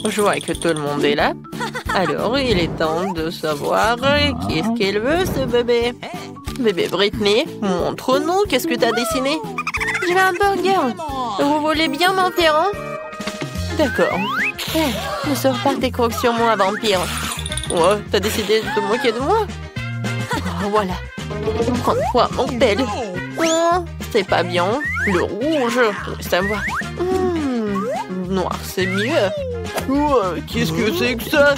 Je vois que tout le monde est là. Alors, il est temps de savoir qu'est-ce qu'elle veut, ce bébé. Bébé Britney, montre-nous, qu'est-ce que t'as dessiné? Je veux un burger. Vous voulez bien m'en faire un? D'accord. Ne sors pas tes crocs sur moi, vampire. Ouais, t'as décidé de te moquer de moi? Oh, voilà. Prends-toi, mortel. Oh, c'est pas bien. Le rouge, ça me va. Noir, c'est mieux. Ouais, qu'est-ce que c'est que ça?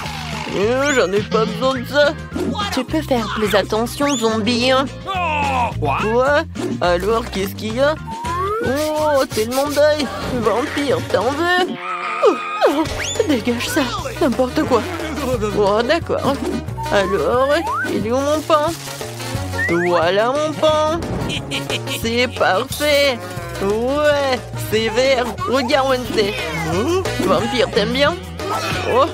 J'en ai pas besoin de ça. Tu peux faire plus attention, zombie. Ouais, alors qu'est-ce qu'il y a? Oh, tellement d'œil. Vampire, t'en veux? Oh, dégage ça, n'importe quoi. Oh, d'accord. Alors, il est où mon pain? Voilà mon pain. C'est parfait. Ouais, c'est vert. Regarde, Wednesday. Vampire, t'aimes bien? Oh,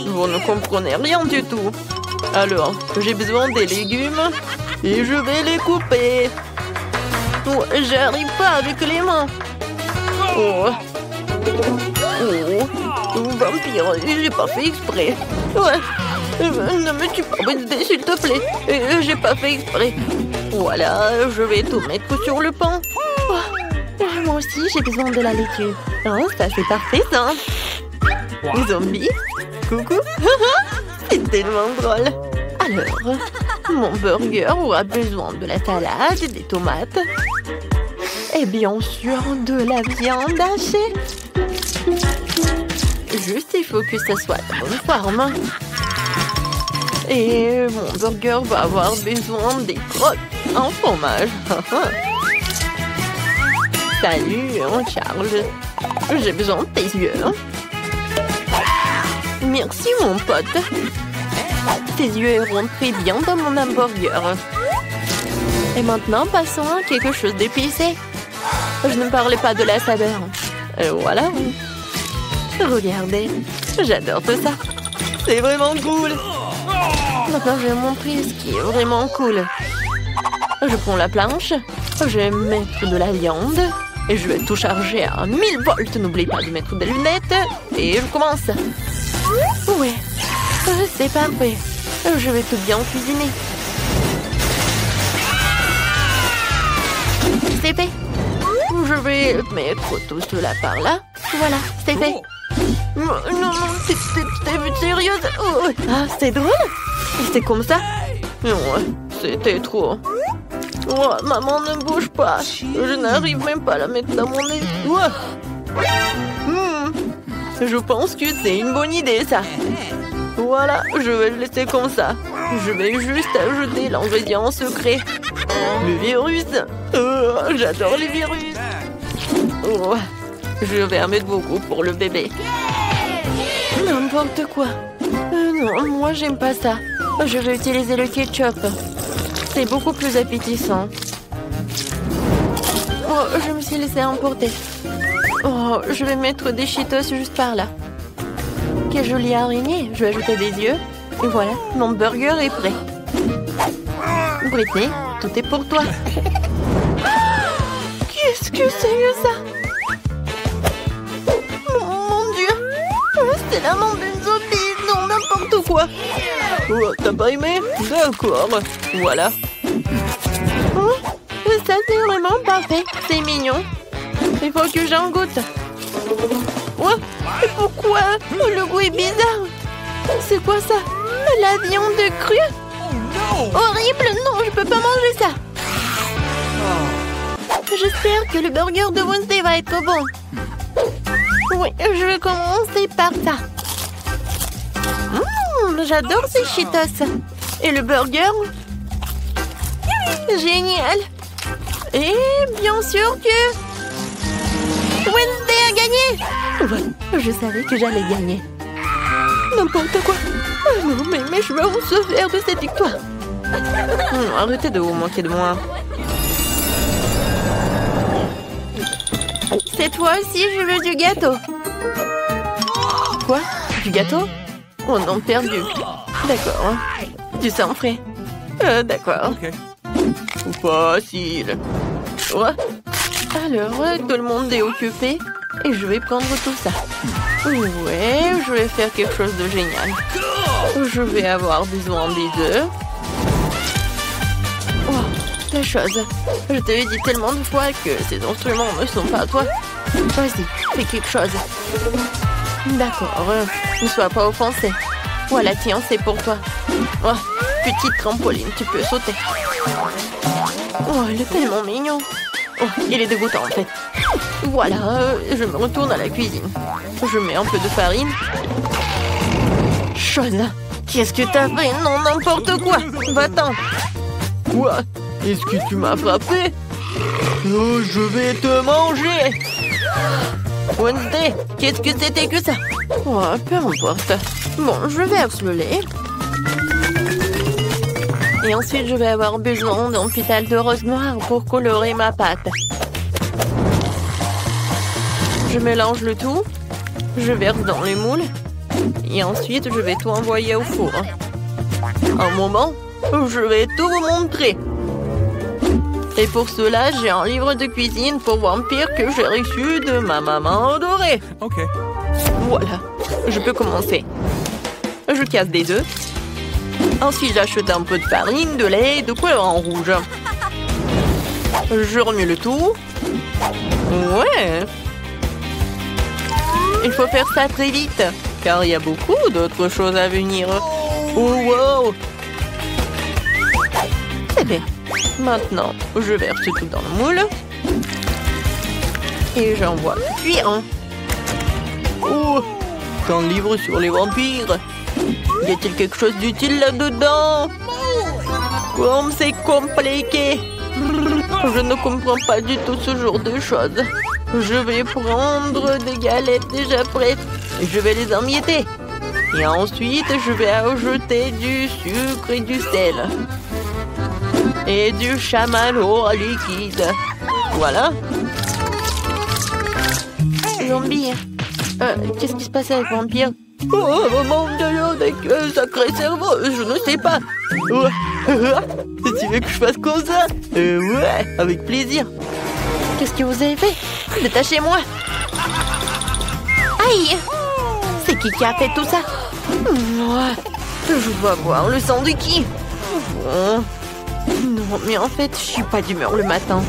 vous ne comprenez rien du tout. Alors, j'ai besoin des légumes et je vais les couper. Oh, j'arrive pas avec les mains. Oh. Oh, vampire, j'ai pas fait exprès. Ouais. Ne me tue pas, Wednesday, s'il te plaît. J'ai pas fait exprès. Voilà, je vais tout mettre sur le pain. Oh, moi aussi, j'ai besoin de la laitue. Oh, ça, c'est parfait, ça. Zombie, coucou. C'est tellement drôle. Alors, mon burger aura besoin de la salade, des tomates. Et bien sûr, de la viande hachée. Juste, il faut que ça soit de bonne forme. Et mon burger va avoir besoin des crottes en fromage. Salut, Charles. J'ai besoin de tes yeux. Merci, mon pote. Tes yeux iront très bien dans mon hamburger. Et maintenant, passons à quelque chose d'épicé. Je ne parlais pas de la saveur. Voilà. Regardez, j'adore tout ça. C'est vraiment cool. Maintenant, je vais montrer ce qui est vraiment cool. Je prends la planche, je vais mettre de la viande et je vais tout charger à 1000 volts. N'oublie pas de mettre des lunettes et je commence. Ouais, c'est parfait. Je vais tout bien cuisiner. C'est fait. Je vais mettre tout cela par là. Voilà, c'est fait. Non, t'es sérieuse? Oh. Ah, c'est drôle. C'est comme ça? Non, c'était trop. Oh, maman, ne bouge pas. Je n'arrive même pas à la mettre dans mon nez. Ouais. Je pense que c'est une bonne idée, ça. Voilà, je vais le laisser comme ça. Je vais juste ajouter l'ingrédient secret. Le virus. Oh, j'adore les virus. Oh, je vais en mettre beaucoup pour le bébé. N'importe quoi. Non, moi, j'aime pas ça. Je vais utiliser le ketchup. C'est beaucoup plus appétissant. Oh, je me suis laissée emporter. Oh, je vais mettre des Cheetos juste par là. Quelle jolie araignée. Je vais ajouter des yeux. Et voilà, mon burger est prêt. Britney, tout est pour toi. Qu'est-ce que c'est que ça? Mon Dieu. C'est la main d'une zombie. Non, n'importe quoi. Oh, t'as pas aimé? D'accord. Voilà. Oh, ça, c'est vraiment parfait. C'est mignon. Il faut que j'en goûte. Oh, pourquoi? Le goût est bizarre. C'est quoi ça? La viande crue? Horrible. Non, je peux pas manger ça. J'espère que le burger de Wednesday va être bon. Oui, je vais commencer par ça. J'adore ces Cheetos. Et le burger? Génial. Et bien sûr que Wednesday a gagné. Ouais, je savais que j'allais gagner. N'importe quoi. Oh non, mais mes cheveux vont se faire de cette victoire. Arrêtez de vous moquer de moi. Cette fois aussi, je veux du gâteau. Quoi? Du gâteau? Oh non, perdu. D'accord. Du sang frais. D'accord. Okay. Facile. Ouais. Alors, tout le monde est occupé. Et je vais prendre tout ça. Ouais, je vais faire quelque chose de génial. Je vais avoir besoin des œufs. Oh, la chose. Je t'avais dit tellement de fois que ces instruments ne sont pas à toi. Vas-y, fais quelque chose. D'accord, ne sois pas offensé. Voilà, tiens, c'est pour toi. Oh, petite trampoline, tu peux sauter. Oh, il est tellement mignon. Oh, il est dégoûtant en fait. Voilà, je me retourne à la cuisine. Je mets un peu de farine. Chose, qu'est-ce que t'as fait? Non, n'importe quoi. Va-t'en. Quoi? Est-ce que tu m'as frappé? Oh, je vais te manger. Wednesday, qu'est-ce que c'était que ça? Oh, peu importe. Bon, je verse le lait. Et ensuite, je vais avoir besoin d'un pétale de rose noir pour colorer ma pâte. Je mélange le tout. Je verse dans les moules. Et ensuite, je vais tout envoyer au four. Un moment, je vais tout vous montrer. Et pour cela, j'ai un livre de cuisine pour vampires que j'ai reçu de ma maman adorée. Ok. Voilà, je peux commencer. Je casse des œufs. Ensuite, j'achète un peu de farine, de lait, de couleur en rouge. Je remue le tout. Ouais. Il faut faire ça très vite, car il y a beaucoup d'autres choses à venir. Oh, wow. C'est bien. Maintenant, je verse tout dans le moule. Et j'envoie cuire. Oh, c'est un livre sur les vampires. Y a-t-il quelque chose d'utile là-dedans? Comme c'est compliqué. Je ne comprends pas du tout ce genre de choses. Je vais prendre des galettes déjà prêtes. Et je vais les emietter. Et ensuite, je vais ajouter du sucre et du sel. Et du chamallow liquide. Voilà. Zombie. Qu'est-ce qui se passe avec Vampire? Oh, mon Dieu, avec sacré cerveau, je ne sais pas. Tu veux que je fasse comme ça? Ouais, avec plaisir. Qu'est-ce que vous avez fait? Détachez-moi. Aïe! C'est qui a fait tout ça? Je dois voir le sang de qui? Bon. Non, mais en fait, je suis pas d'humeur le matin.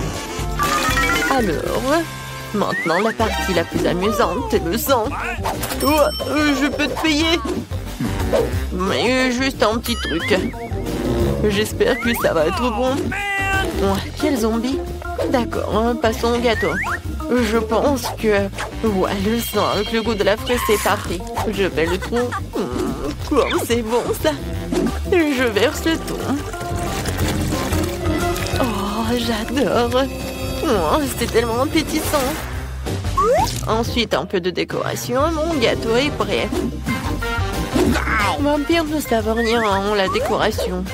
Alors, maintenant, la partie la plus amusante, c'est le sang. Je peux te payer. Mais juste un petit truc. J'espère que ça va être bon. Quel zombie? D'accord, passons au gâteau. Je pense que... Ouais, le sang avec le goût de la fraise, c'est parfait. Je vais le tout. Comme c'est bon, ça. Je verse le tout. Oh, j'adore. C'est tellement appétissant. Ensuite, un peu de décoration. Mon gâteau est prêt. Vampire ne savent rien en la décoration.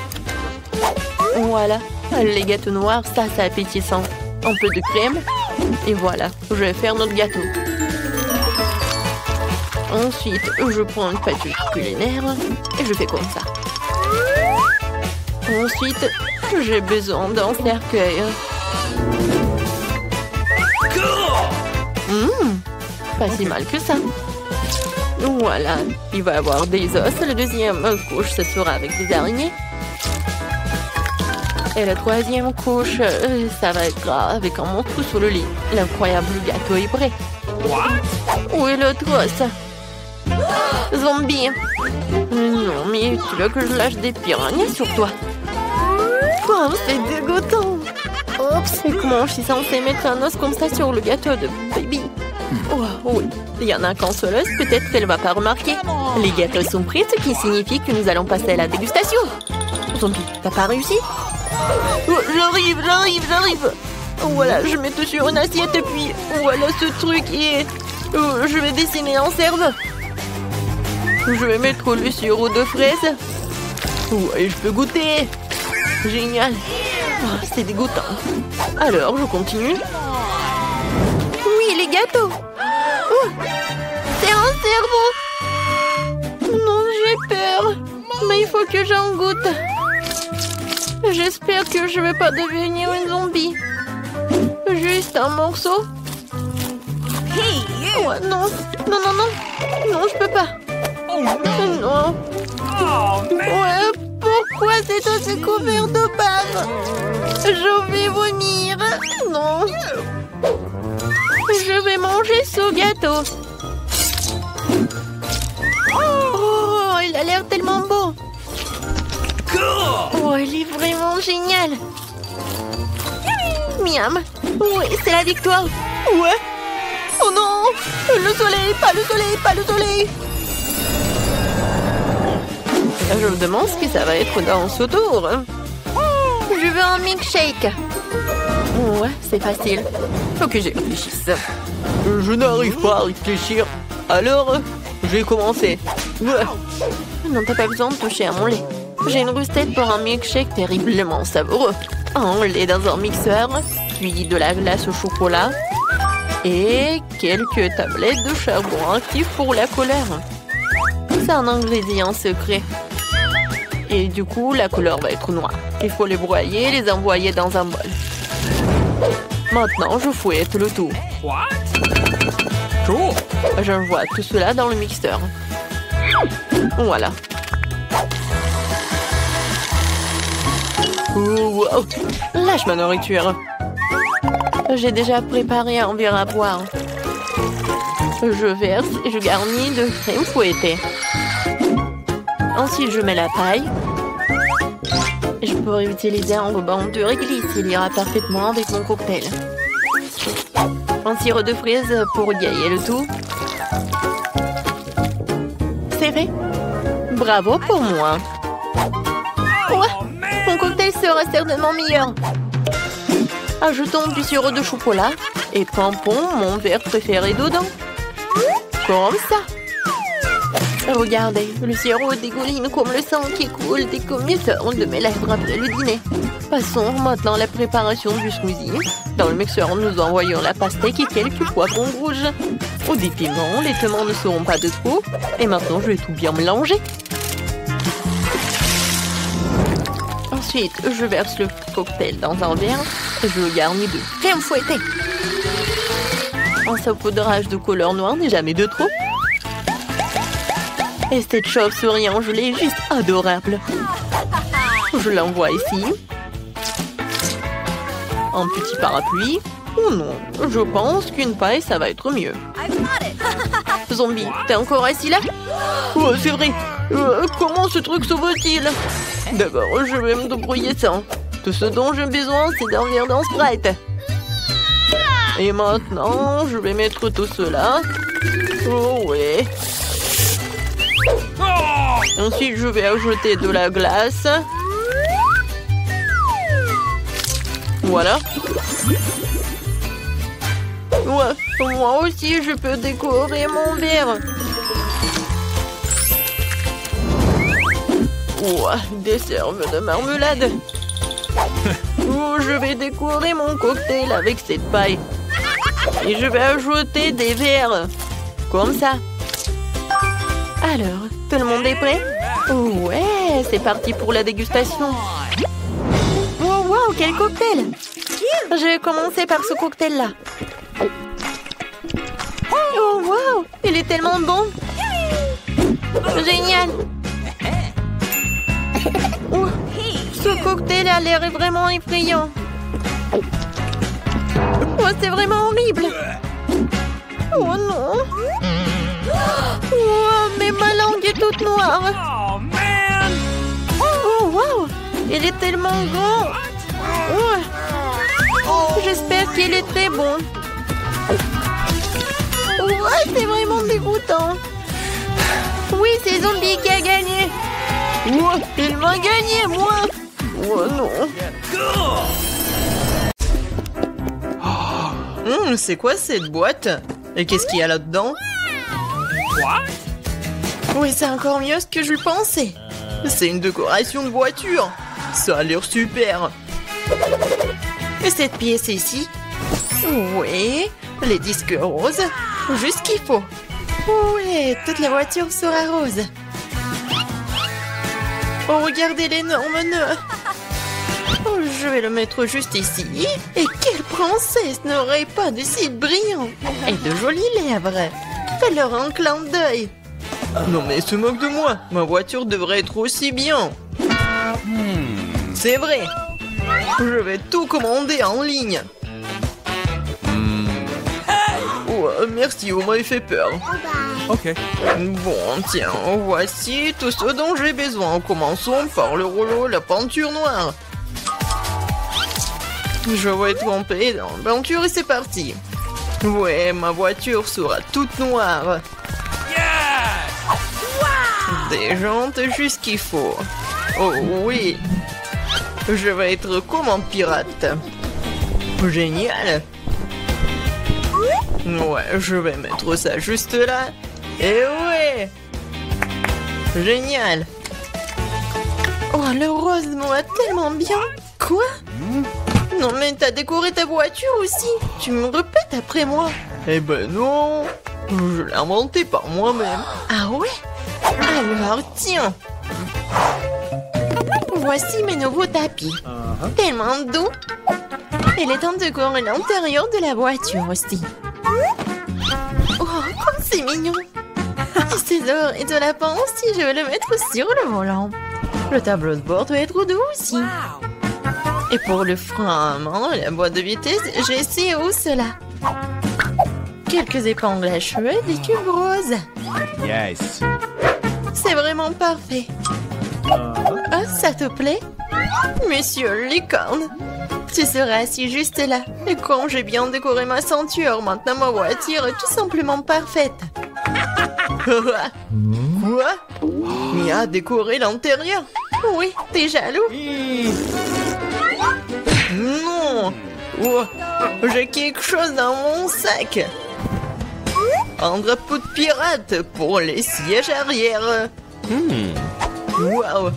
Voilà. Les gâteaux noirs, ça, c'est appétissant. Un peu de crème. Et voilà, je vais faire notre gâteau. Ensuite, je prends une pâte culinaire et je fais comme ça. Ensuite, j'ai besoin d'un cercueil. Pas si mal que ça. Voilà, il va y avoir des os. La deuxième couche, ce sera avec des araignées. Et la troisième couche, ça va être avec un monstre sous le lit. L'incroyable gâteau est prêt. Où est l'autre os? Zombie. Non, mais tu veux que je lâche des piranhas sur toi? Oh, c'est dégoûtant. Oups, et comment je suis censée mettre un os comme ça sur le gâteau de baby? Oh, oui, il y en a qu'un seul os, peut-être qu'elle ne va pas remarquer. Les gâteaux sont prêts, ce qui signifie que nous allons passer à la dégustation. Zombie, t'as pas réussi? Oh, j'arrive. Voilà, je mets tout sur une assiette et puis voilà ce truc et je vais dessiner un cerveau. Je vais mettre le sirop de fraise. Ouais, je peux goûter. Génial. Oh, c'est dégoûtant. Alors, je continue. Oui, les gâteaux. Oh, c'est un cerveau. Non, j'ai peur. Mais il faut que j'en goûte. J'espère que je ne vais pas devenir une zombie. Juste un morceau. Oh, non, non, non, non. Non, je peux pas. Non. Ouais, pourquoi c'est aussi couvert de bave? Je vais vomir. Non. Je vais manger ce gâteau. Oh, il a l'air tellement beau. Oh, il est vraiment génial. Miam. Oui, c'est la victoire. Ouais. Oh non. Le soleil, pas le soleil, pas le soleil. Je me demande ce que ça va être dans ce tour. Je veux un milkshake. Ouais, c'est facile. Faut que j'y réfléchisse. Je n'arrive pas à réfléchir. Alors, je vais commencer. Ouais. Non, t'as pas besoin de toucher à mon lait. J'ai une recette pour un milkshake terriblement savoureux. Un lait dans un mixeur, puis de la glace au chocolat et quelques tablettes de charbon actif pour la couleur. C'est un ingrédient secret. Et du coup, la couleur va être noire. Il faut les broyer et les envoyer dans un bol. Maintenant, je fouette le tout. J'envoie tout cela dans le mixeur. Voilà. Oh, wow. Lâche ma nourriture. J'ai déjà préparé un verre à boire. Je verse et je garnis de crème fouettée. Ensuite, je mets la paille. Je pourrais utiliser un ruban de réglisse. Il ira parfaitement avec mon cocktail. Un sirop de fraise pour égayer le tout. C'est fait. Bravo pour moi. Ouais, mon cocktail sera certainement meilleur. Ajoutons du sirop de chocolat et pompons mon verre préféré dedans. Comme ça. Regardez, le sirop dégouline comme le sang qui coule des commetteurs de mes lèvres après le dîner. Passons maintenant à la préparation du smoothie. Dans le mixeur, nous envoyons la pastèque et quelques poivrons rouges. Au des piments, les piments ne seront pas de trop. Et maintenant, je vais tout bien mélanger. Ensuite, je verse le cocktail dans un verre et je le garnis de crème fouettée. Un saupoudrage de couleur noire n'est jamais de trop. Et cette chauve-souris en gelée est juste adorable. Je l'envoie ici. Un petit parapluie. Oh non, je pense qu'une paille, ça va être mieux. Zombie, t'es encore assis là? Oh, c'est vrai. Comment ce truc sauve-t-il? D'abord, je vais me débrouiller ça. Tout ce dont j'ai besoin, c'est d'un verre d'un Sprite. Et maintenant, je vais mettre tout cela. Oh ouais. Ensuite, je vais ajouter de la glace. Voilà. Ouais, moi aussi, je peux décorer mon verre. Ouais, des cerves de marmelade. Oh, je vais décorer mon cocktail avec cette paille. Et je vais ajouter des verres. Comme ça. Alors, tout le monde est prêt? Ouais, c'est parti pour la dégustation. Wow, wow, quel cocktail! Je vais commencer par ce cocktail-là. Oh, wow, il est tellement bon! Génial! Oh, ce cocktail a l'air vraiment effrayant. Oh, c'est vraiment horrible! Oh non! Oh, mais ma langue est toute noire! Oh, wow! Il est tellement grand! Oh. J'espère qu'il est très bon. Oh, c'est vraiment dégoûtant. Oui, c'est Zombie qui a gagné. Oh, il m'a gagné, moi! Oh non! C'est quoi cette boîte? Et qu'est-ce qu'il y a là-dedans? Oui, c'est encore mieux ce que je pensais. C'est une décoration de voiture. Ça a l'air super. Et cette pièce ici? Oui, les disques roses. Juste ce qu'il faut. Oui, toute la voiture sera rose. Oh, regardez l'énorme nœud. Oh, je vais le mettre juste ici. Et quelle princesse n'aurait pas de cils brillants et de jolies lèvres? Fais-leur un clin d'œil. Non mais se moque de moi. Ma voiture devrait être aussi bien. C'est vrai. Je vais tout commander en ligne. Oh, merci, vous m'avez fait peur. Ok. Bon, tiens, voici tout ce dont j'ai besoin. Commençons par le rouleau, la peinture noire. Je vais tremper dans la peinture et c'est parti. Ouais, ma voiture sera toute noire. Des jantes juste qu'il faut. Oh oui. Je vais être comme un pirate. Génial. Ouais, je vais mettre ça juste là. Et ouais. Génial. Oh, le rose me va tellement bien. Quoi? Non mais t'as décoré ta voiture aussi. Tu me répètes après moi. Eh ben non. Je l'ai inventé par moi-même. Ah ouais? Alors tiens. Voici mes nouveaux tapis. Tellement doux. Il est temps de décorer l'intérieur de la voiture aussi. Oh, comme c'est mignon. C'est d'or et de lapin aussi, je vais le mettre sur le volant. Le tableau de bord doit être doux aussi. Et pour le frein à main et la boîte de vitesse, j'ai ces hausses là. Quelques épingles à cheveux et des tubes roses. Yes. C'est vraiment parfait. Oh, ça te plaît? Monsieur Licorne, tu seras assis juste là. Et quand j'ai bien décoré ma ceinture, maintenant ma voiture est tout simplement parfaite. Quoi? Mia a décoré l'intérieur? Oui, t'es jaloux? Non! Oh, j'ai quelque chose dans mon sac. Un drapeau de pirate pour les sièges arrière. Waouh!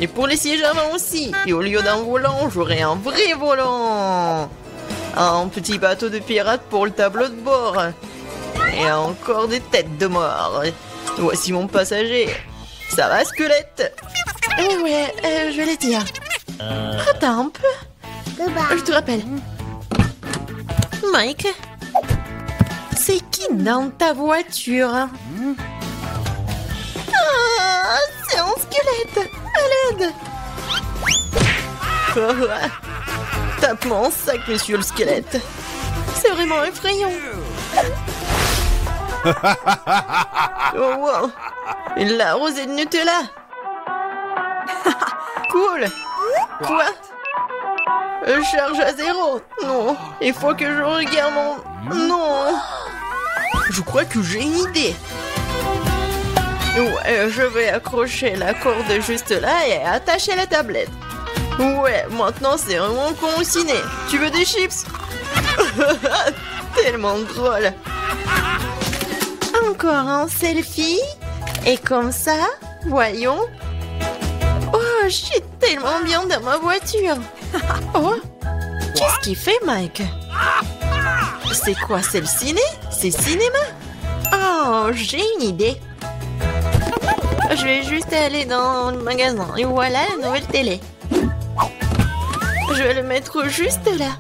Et pour les sièges avant aussi. Et au lieu d'un volant, j'aurai un vrai volant. Un petit bateau de pirate pour le tableau de bord. Et encore des têtes de mort. Voici mon passager. Ça va, squelette? Ouais, je vais les dire. Attends un peu. Je te rappelle. Mike, c'est qui dans ta voiture? Ah, c'est un squelette. À l'aide. Tape mon sac, monsieur le squelette. C'est vraiment effrayant. Oh wow. La rosée de Nutella. Cool. Quoi? Charge à 0. Non. Il faut que je regarde mon... Non. Je crois que j'ai une idée. Ouais, je vais accrocher la corde juste là et attacher la tablette. Ouais, maintenant c'est vraiment consigné. Tu veux des chips? Tellement drôle. Encore un selfie. Et comme ça, voyons. Oh, je suis tellement bien dans ma voiture. Oh, qu'est-ce qu'il fait, Mike? C'est quoi, c'est le ciné? C'est cinéma? Oh, j'ai une idée. Je vais juste aller dans le magasin. Et voilà la nouvelle télé. Je vais le mettre juste là.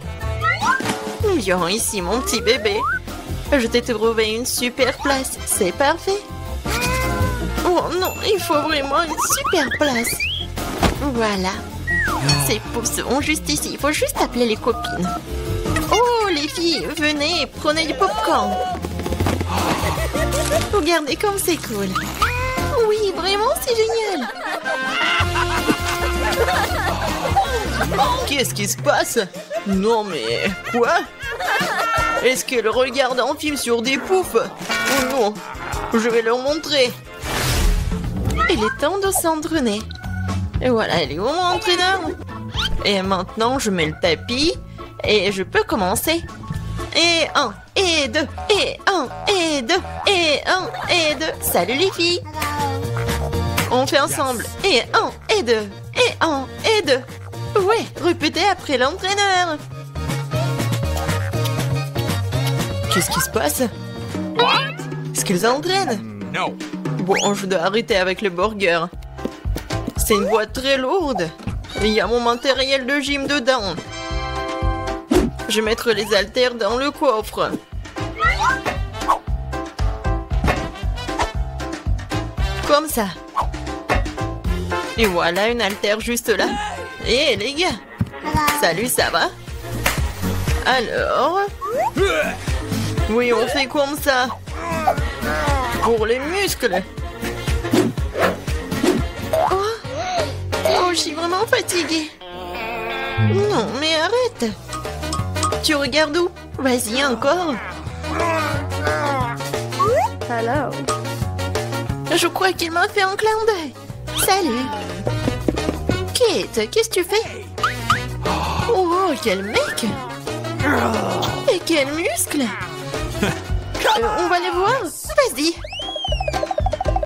Viens ici, mon petit bébé. Je t'ai trouvé une super place. C'est parfait. Oh non, il faut vraiment une super place. Voilà. Ces pouces sont juste ici. Il faut juste appeler les copines. Oh, les filles, venez, prenez du popcorn. Regardez comme c'est cool. Oui, vraiment, c'est génial. Qu'est-ce qui se passe? Non mais... Quoi? Est-ce qu'elle regarde un film sur des poufs? Oh non, je vais leur montrer. Il est temps de s'entraîner. Et voilà, il est où mon entraîneur? Et maintenant, je mets le tapis et je peux commencer. Et 1, et 2, et 1, et 2, et 1, et 2. Salut les filles. On fait ensemble. Et 1, et 2, et 1, et 2. Ouais, répétez après l'entraîneur. Qu'est-ce qui se passe? Est-ce qu'ils entraînent? No. Bon, je dois arrêter avec le burger. C'est une boîte très lourde. Il y a mon matériel de gym dedans. Je vais mettre les haltères dans le coffre. Comme ça. Et voilà une haltère juste là. Hé les gars. Salut, ça va? Alors? Oui, on fait comme ça. Pour les muscles. Oh, je suis vraiment fatiguée. Non, mais arrête. Tu regardes où? Vas-y, encore. Hello. Je crois qu'il m'a fait un clin d'œil. Salut. Kate, qu'est-ce que tu fais? Oh, quel mec. Et quel muscle. On va les voir. Vas-y.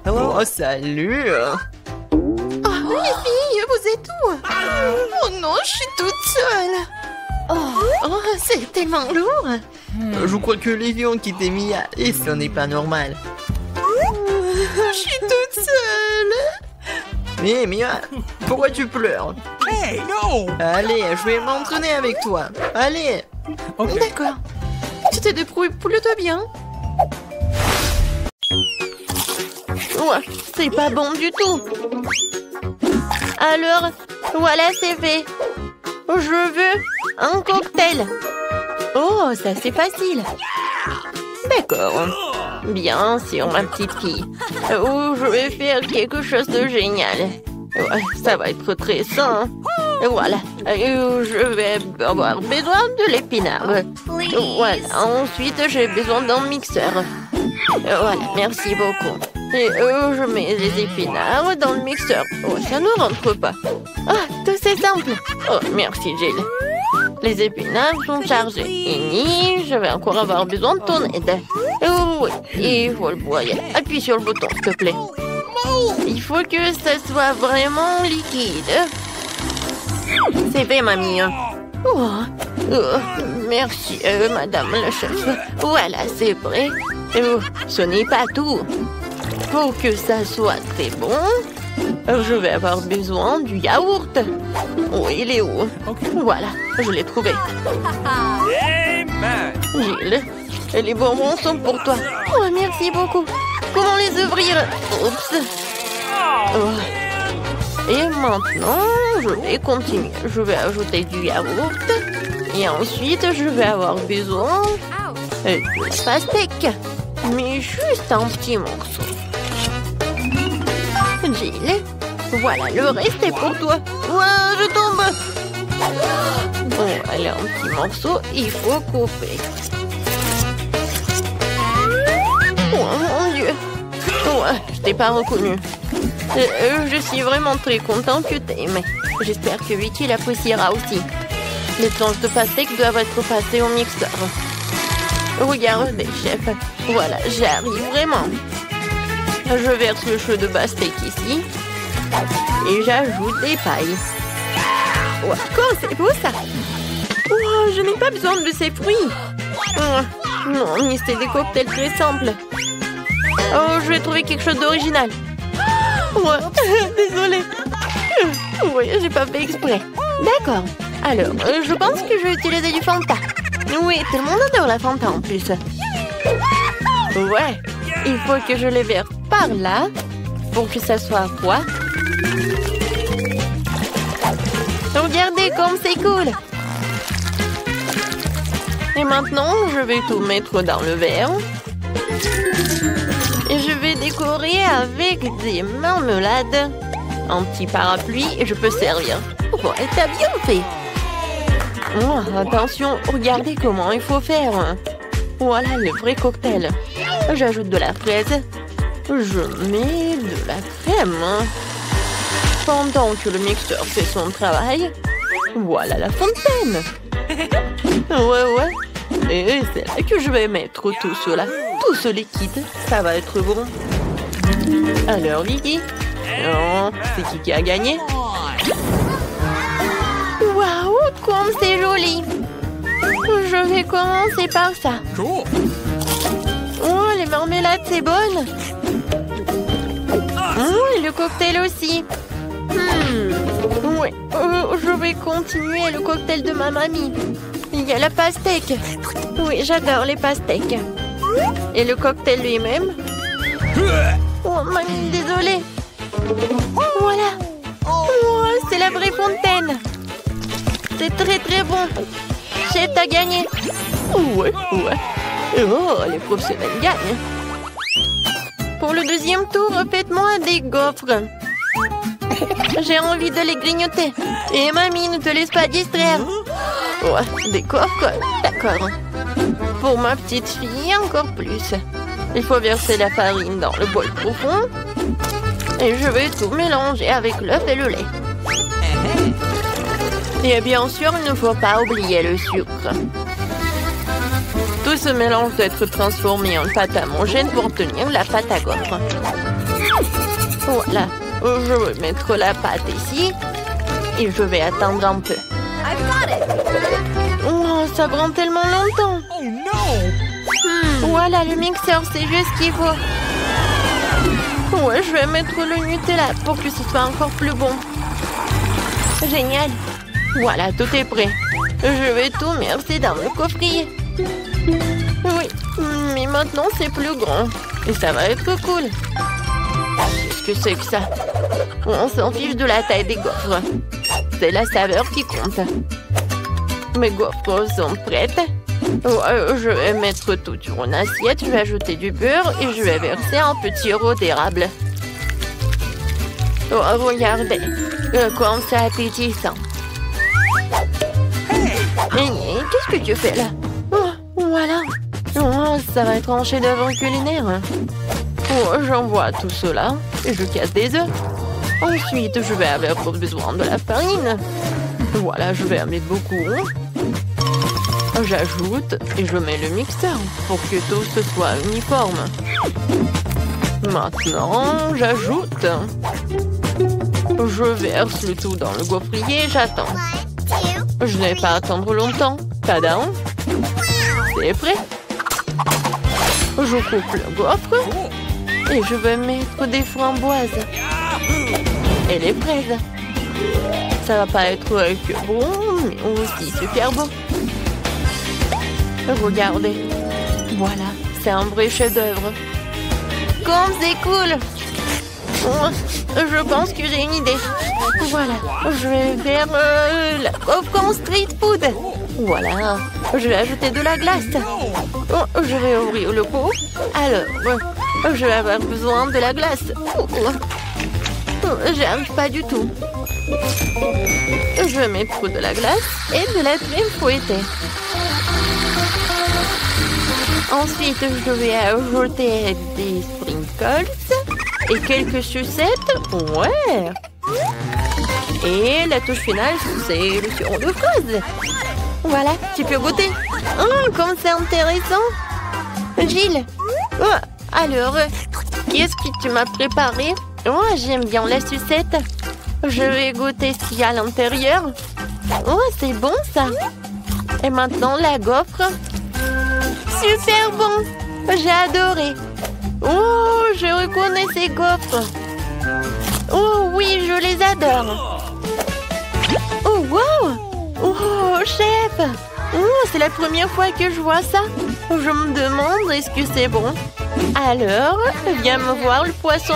Oh, salut. Oh, les filles, vous êtes où? Oh non, je suis toute seule. Oh, c'est tellement lourd. Je crois que les filles ont quitté Mia et ce n'est pas normal. Je suis toute seule. Mais Mia, pourquoi tu pleures? Hey, no! Allez, je vais m'entraîner avec toi. Allez. Okay. D'accord. Tu t'es débrouillé plutôt bien. Ouais, c'est pas bon du tout. Alors, voilà, c'est fait. Je veux un cocktail. Oh, ça c'est facile. D'accord. Bien sûr, ma petite fille. Oh, je vais faire quelque chose de génial. Ouais, ça va être très sain. Voilà. Je vais avoir besoin de l'épinard. Voilà. Ensuite, j'ai besoin d'un mixeur. Voilà, merci beaucoup. Et je mets les épinards dans le mixeur. Oh, ça ne rentre pas. Ah, tout c'est simple. Oh, merci, Jill. Les épinards sont chargés. Et je vais encore avoir besoin de ton aide. Oh, oui, il faut le broyer. Appuie sur le bouton, s'il te plaît. Il faut que ça soit vraiment liquide. C'est fait, mamie. Oh, merci, madame la chef. Voilà, c'est prêt. Ce n'est pas tout. Pour que ça soit très bon, je vais avoir besoin du yaourt. Oh, il est où? Voilà, je l'ai trouvé. Gilles, les bonbons sont pour toi. Oh, merci beaucoup. Comment les ouvrir? Oups. Oh. Et maintenant, je vais continuer. Je vais ajouter du yaourt. Et ensuite, je vais avoir besoin de pastèque. Mais juste un petit morceau. Jill, voilà, le reste est pour toi. Ouah, je tombe. Bon, allez, un petit morceau, il faut couper. Oh mon Dieu. Ouais, je t'ai pas reconnu. Je suis vraiment très content que t'aimes. J'espère que Vicky l'appréciera aussi. Les planches de pastèque doivent être passées au mixeur. Regardez, chef. Voilà, j'arrive vraiment. Je verse le jus de pastèque ici. Et j'ajoute des pailles. Wow, c'est beau ça. Wow, je n'ai pas besoin de ces fruits. Oh, non, mais c'est des cocktails très simples. Oh, je vais trouver quelque chose d'original. Ouais, désolée. Oui, j'ai pas fait exprès. D'accord. Alors, je pense que je vais utiliser du Fanta. Oui, tout le monde adore la Fanta en plus. Ouais, il faut que je les verse par là pour que ça soit froid. Regardez comme c'est cool. Et maintenant, je vais tout mettre dans le verre. Et je vais décorer avec des marmelades. Un petit parapluie et je peux servir. Oh, t'as bien fait. Oh, attention, regardez comment il faut faire. Voilà le vrai cocktail. J'ajoute de la fraise. Je mets de la crème. Pendant que le mixeur fait son travail, voilà la fontaine. Ouais. Et c'est là que je vais mettre tout cela. Tout ce liquide, ça va être bon. Alors, Vicky? Non, c'est qui a gagné? Waouh, comme c'est joli! Je vais commencer par ça. Cool. Oh, les marmelades, c'est bonne. Oh, et le cocktail aussi. Oui, je vais continuer le cocktail de ma mamie. Il y a la pastèque. Oui, j'adore les pastèques. Et le cocktail lui-même. Oh, mamie, désolée. Voilà. Oh, c'est la vraie fontaine. C'est très très bon. Chef, t'as gagné. Ouais. Oh, les professionnels gagnent. Pour le deuxième tour, faites-moi des gaufres. J'ai envie de les grignoter. Et mamie, ne te laisse pas distraire. Ouais, des gaufres, d'accord. Pour ma petite fille, encore plus. Il faut verser la farine dans le bol profond. Et je vais tout mélanger avec l'œuf et le lait. Et bien sûr, il ne faut pas oublier le sucre. Tout ce mélange doit être transformé en pâte homogène pour obtenir la pâte à gaufres. Voilà, je vais mettre la pâte ici et je vais attendre un peu. Oh, ça prend tellement longtemps. Oh no! Voilà, le mixeur, c'est juste ce qu'il faut. Ouais, je vais mettre le Nutella pour que ce soit encore plus bon. Génial. Voilà, tout est prêt. Je vais tout verser dans le coffrier. Oui, mais maintenant c'est plus grand. Et ça va être cool. Qu'est-ce que c'est que ça? On s'en fiche de la taille des gaufres. C'est la saveur qui compte. Mes gaufres sont prêtes. Je vais mettre tout sur une assiette. Je vais ajouter du beurre et je vais verser un petit sirop d'érable. Oh, regardez. Comme c'est appétissant. Qu'est-ce que tu fais là? Voilà. Oh, ça va être un chef-d'œuvre culinaire. Oh, j'envoie tout cela et je casse des œufs. Ensuite, je vais avoir besoin de la farine. Voilà, je vais en mettre beaucoup. J'ajoute et je mets le mixeur pour que tout ce soit uniforme. Maintenant, j'ajoute. Je verse le tout dans le gaufrier et j'attends. Je n'ai pas à attendre longtemps. Tadam! C'est prêt. Je coupe le gaufre et je vais mettre des framboises et les fraises. Ça va pas être que bon, mais aussi super beau. Regardez. Voilà, c'est un vrai chef-d'œuvre. Comme c'est cool! Je pense que j'ai une idée. Voilà, je vais faire la gaufre en street food. Voilà, je vais ajouter de la glace. Je vais ouvrir le pot. Alors, je vais avoir besoin de la glace. J'y arrive pas du tout. Je vais mettre de la glace et de la crème fouettée. Ensuite, je vais ajouter des sprinkles et quelques sucettes. Ouais. Et la touche finale, c'est le sirop de fraise. Voilà, tu peux goûter. Oh, comme c'est intéressant. Gilles. Oh, alors, qu'est-ce que tu m'as préparé? Oh, j'aime bien la sucette. Je vais goûter ce qu'il y a à l'intérieur. Oh, c'est bon ça. Et maintenant, la gaufre. Super bon. J'ai adoré. Oh, je reconnais ces gaufres. Oh oui, je les adore. Oh, wow. Oh, chef. Oh, c'est la première fois que je vois ça. Je me demande, est-ce que c'est bon? Alors, viens me voir le poisson.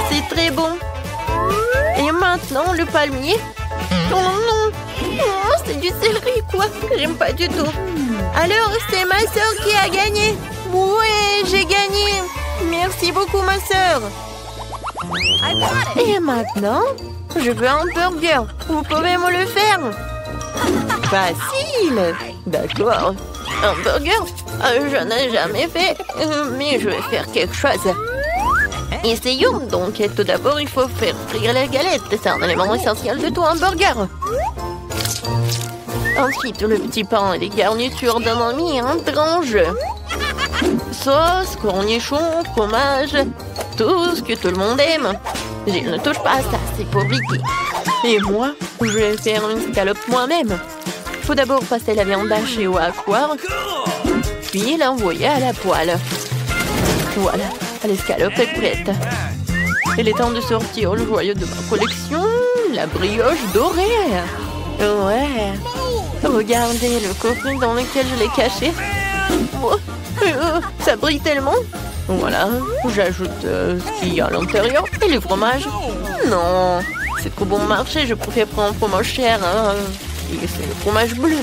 C'est très bon. Et maintenant, le palmier. Oh non. Oh, c'est du céleri, quoi. J'aime pas du tout. Alors, c'est ma sœur qui a gagné. Ouais, j'ai gagné. Merci beaucoup, ma sœur. Et maintenant, je veux un burger. Vous pouvez me le faire? Facile. D'accord. Un burger? Je n'ai jamais fait, mais je vais faire quelque chose. Essayons donc. Tout d'abord, il faut faire frire la galette. C'est un élément essentiel de tout un burger. Ensuite, le petit pain et les garnitures d'un ami, un grand jeu. Sauce, cornichons, fromage, tout ce que tout le monde aime. Je ne touche pas à ça, c'est pour Vicky. Et moi, je vais faire une scalope moi-même. Il faut d'abord passer la viande hachée au hachoir, puis l'envoyer à la poêle. Voilà, l'escalope est prête. Il est temps de sortir le joyau de ma collection, la brioche dorée. Ouais. Regardez le coffret dans lequel je l'ai caché. Oh, ça brille tellement. Voilà, j'ajoute ce qu'il y a à l'intérieur et le fromage. Non, c'est trop bon marché, je préfère prendre un fromage cher. Hein. Et c'est le fromage bleu.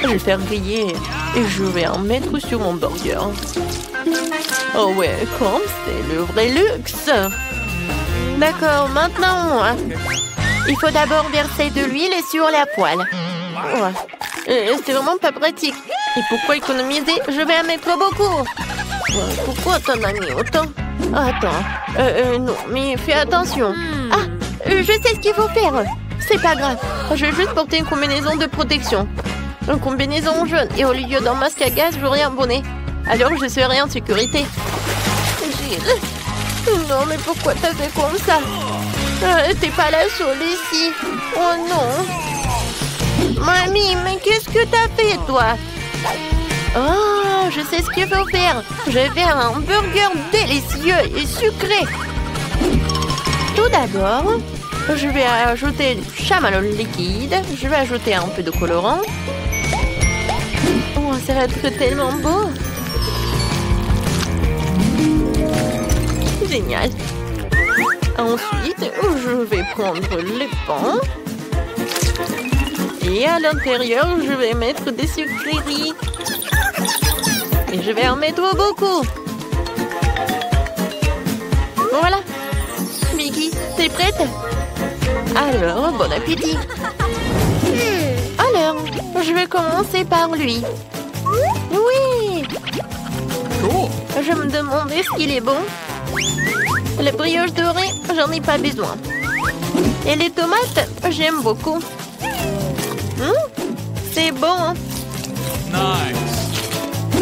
Je vais le faire griller et je vais en mettre sur mon burger. Oh ouais, comme c'est le vrai luxe. D'accord, maintenant, il faut d'abord verser de l'huile sur la poêle. Ouais. C'est vraiment pas pratique. Et pourquoi économiser? Je vais en mettre beaucoup. Pourquoi t'en as mis autant? Attends. Non, mais fais attention. Ah, je sais ce qu'il faut faire. C'est pas grave. Je vais juste porter une combinaison de protection. Une combinaison jaune. Et au lieu d'un masque à gaz, j'aurai un bonnet. Alors je serai en sécurité. Gilles. Non, mais pourquoi t'as fait comme ça? T'es pas la seule ici. Oh non. Mamie, mais qu'est-ce que t'as fait, toi? Oh, je sais ce qu'il faut faire. Je vais faire un burger délicieux et sucré. Tout d'abord, je vais ajouter du chamallow liquide. Je vais ajouter un peu de colorant. Oh, ça va être tellement beau. Génial. Ensuite, je vais prendre le pain. Et à l'intérieur, je vais mettre des sucreries. Et je vais en mettre beaucoup. Voilà. Mickey, t'es prête? Alors, bon appétit. Alors, je vais commencer par lui. Oui. Je me demandais est-ce qu'il est bon. La brioche dorée, j'en ai pas besoin. Et les tomates, j'aime beaucoup. C'est bon. Nice.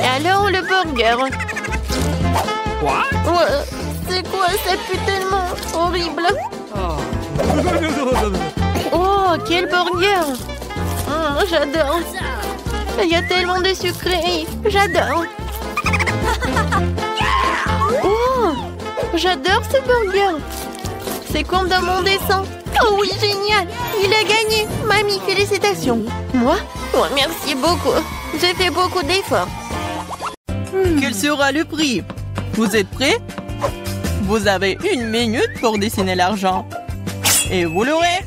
Et alors le burger. What? Ouais, c'est quoi? Ça pue tellement horrible. Oh, quel burger. J'adore. Il y a tellement de sucreries. J'adore. Oh, j'adore ce burger. C'est comme dans mon dessin. Oh oui, génial. Il a gagné. Mamie, félicitations. Moi? Oh, merci beaucoup. J'ai fait beaucoup d'efforts. Quel sera le prix? Vous êtes prêts? Vous avez 1 minute pour dessiner l'argent. Et vous l'aurez.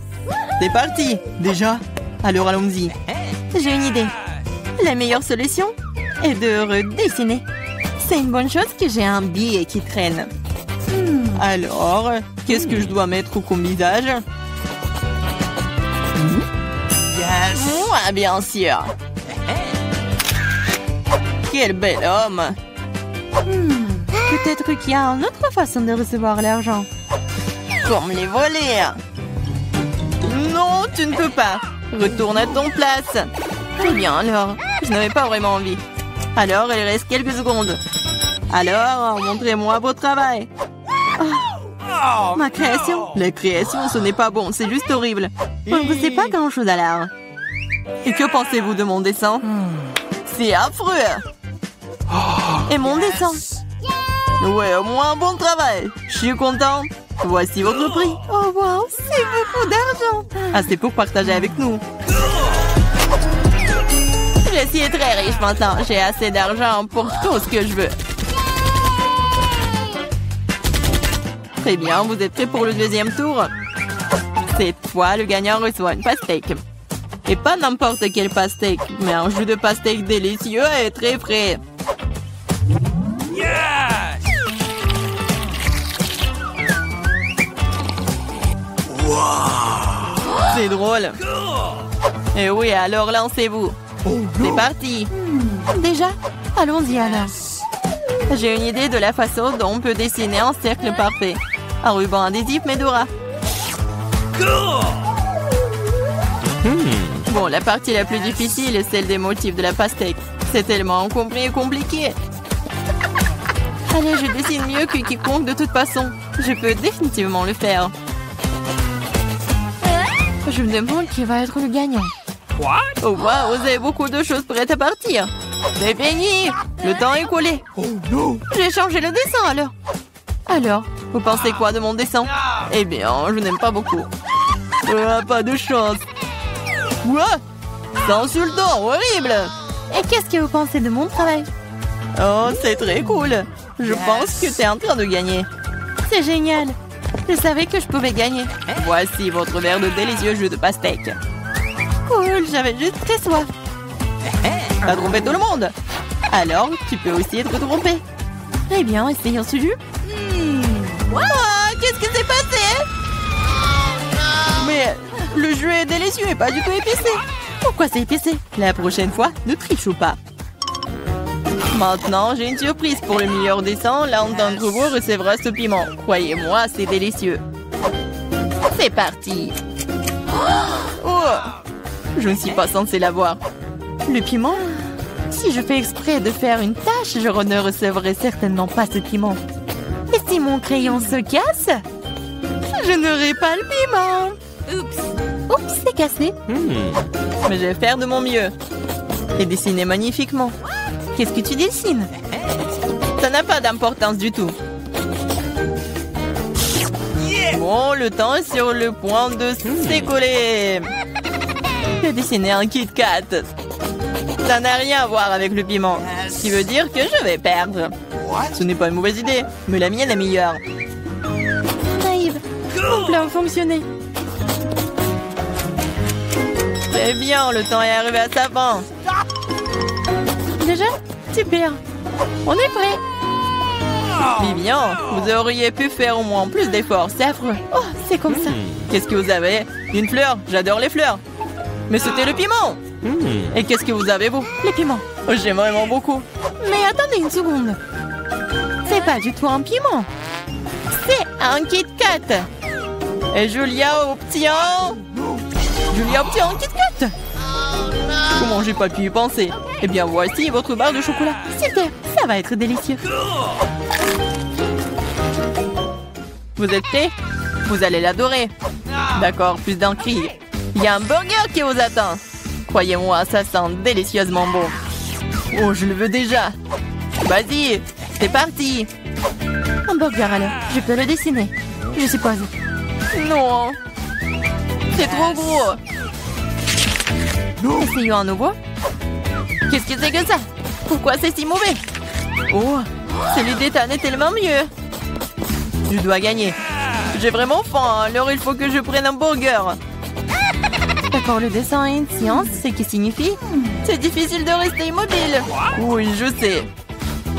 C'est parti. Déjà? Alors allons-y. J'ai une idée. La meilleure solution est de redessiner. C'est une bonne chose que j'ai un billet qui traîne. Alors, qu'est-ce que je dois mettre comme visage? Yes. Moi, bien sûr. Quel bel homme. Peut-être qu'il y a une autre façon de recevoir l'argent. Comme les voler. Non, tu ne peux pas. Retourne à ton place. Très bien, alors. Je n'avais pas vraiment envie. Alors, il reste quelques secondes. Alors, montrez-moi votre travail. Oh, ma création. La création, ce n'est pas bon, c'est juste horrible. Vous n'avez pas grand-chose à l'art. Et que pensez-vous de mon dessin? C'est affreux. Et mon dessin? Ouais, au moins un bon travail. Je suis content. Voici votre prix. Oh wow, c'est beaucoup d'argent. Assez pour partager avec nous. Je suis très riche maintenant. J'ai assez d'argent pour tout ce que je veux. Très bien, vous êtes prêts pour le deuxième tour? Cette fois, le gagnant reçoit une pastèque. Et pas n'importe quelle pastèque, mais un jus de pastèque délicieux et très frais. Yes. C'est drôle. Et oui, alors lancez-vous. C'est parti. Déjà? Allons-y alors. J'ai une idée de la façon dont on peut dessiner un cercle parfait. Un ruban adhésif Medora. Bon, la partie la plus difficile est celle des motifs de la pastèque. C'est tellement encombré et compliqué. Allez, je dessine mieux que quiconque de toute façon. Je peux définitivement le faire. Je me demande qui va être le gagnant. What? Oh wow, vous avez beaucoup de choses prêtes à partir. C'est fini. Le temps est écoulé. Oh no. J'ai changé le dessin alors. Alors, Vous pensez quoi de mon dessin? Eh bien, je n'aime pas beaucoup. Pas de chance. Quoi? C'est insultant, horrible. Et qu'est-ce que vous pensez de mon travail? Oh, c'est très cool. Je pense que tu es en train de gagner. C'est génial. Je savais que je pouvais gagner. Voici votre verre de délicieux jus de pastèque. Cool, j'avais juste très soif. T'as trompé tout le monde. Alors, tu peux aussi être trompé. Eh bien, essayons ce jus. Qu'est-ce qui s'est passé? Mais le jus est délicieux et pas du tout épicé. Pourquoi c'est épicé? La prochaine fois, ne triche pas. Maintenant, j'ai une surprise pour le meilleur dessin. L'un d'entre vous recevra ce piment. Croyez-moi, c'est délicieux. C'est parti. Oh, je ne suis pas censée l'avoir. Le piment? Si je fais exprès de faire une tâche, je ne recevrai certainement pas ce piment. Et si mon crayon se casse, je n'aurai pas le piment. Oups, c'est cassé. Mais je vais faire de mon mieux. Et dessiner magnifiquement. Qu'est-ce que tu dessines? Ça n'a pas d'importance du tout. Bon, le temps est sur le point de s'écouler. J'ai dessiné un Kit Kat. Ça n'a rien à voir avec le piment. Ce qui veut dire que je vais perdre. Ce n'est pas une mauvaise idée, mais la mienne est meilleure. Naïve, mon plan a fonctionné. Très bien, le temps est arrivé à sa fin. Déjà? Super. On est prêt. Vivian, vous auriez pu faire au moins plus d'efforts, c'est affreux. Oh, c'est comme ça. Qu'est-ce que vous avez? Une fleur? J'adore les fleurs. Mais c'était le piment. Et qu'est-ce que vous avez, vous? Les piments. Oh, j'aime vraiment beaucoup. Mais attendez une seconde. C'est pas du tout un piment. C'est un Kit Kat. Et Julia obtient... Julia obtient un Kit Kat. Comment j'ai pas pu y penser? Eh bien, voici votre barre de chocolat. Super, ça va être délicieux. Vous êtes prêts? Vous allez l'adorer. D'accord, plus d'un cri. Il y a un burger qui vous attend. Croyez-moi, ça sent délicieusement bon. Oh, je le veux déjà. Vas-y, c'est parti. Un burger alors, je peux le dessiner, je suppose. Non, c'est trop gros. Essayons à nouveau. Qu'est-ce que c'est que ça? Pourquoi c'est si mauvais? Oh, celui d'Ethan est tellement mieux. Je dois gagner. J'ai vraiment faim, alors il faut que je prenne un burger. D'accord, le dessin est une science, ce qui signifie c'est difficile de rester immobile. Oui, je sais.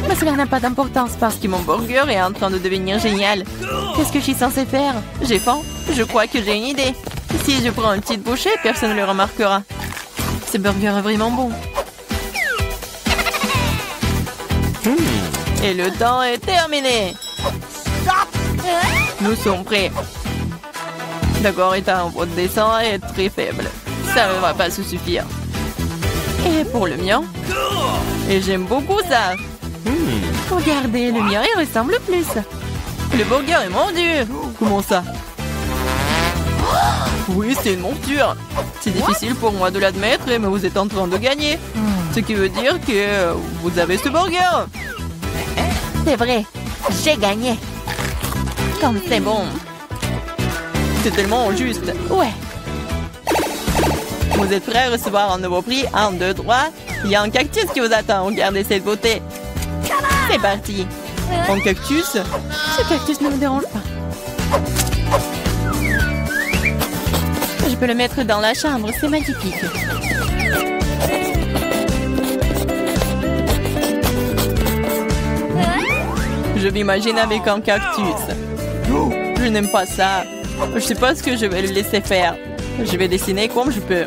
Mais cela n'a pas d'importance parce que mon burger est en train de devenir génial. Qu'est-ce que je suis censée faire? J'ai faim. Je crois que j'ai une idée. Si je prends une petite bouchée, personne ne le remarquera. Ce burger est vraiment bon. Et le temps est terminé. Nous sommes prêts. D'accord, Ethan, votre dessin est très faible. Ça ne va pas se suffire. Et pour le mien? Et j'aime beaucoup ça. Regardez, le mien, il ressemble plus. Le burger est mordu. Comment ça? Oui, c'est une monture. C'est difficile pour moi de l'admettre, mais vous êtes en train de gagner. Ce qui veut dire que vous avez ce burger. C'est vrai, j'ai gagné. Comme c'est bon. C'est tellement juste. Ouais. Vous êtes prêts à recevoir un nouveau prix? 1, 2, 3. Il y a un cactus qui vous attend. Regardez cette beauté. C'est parti. Un cactus? Ce cactus ne me dérange pas. Je peux le mettre dans la chambre. C'est magnifique. Je m'imagine avec un cactus. Je n'aime pas ça. Je sais pas ce que je vais le laisser faire. Je vais dessiner comme je peux.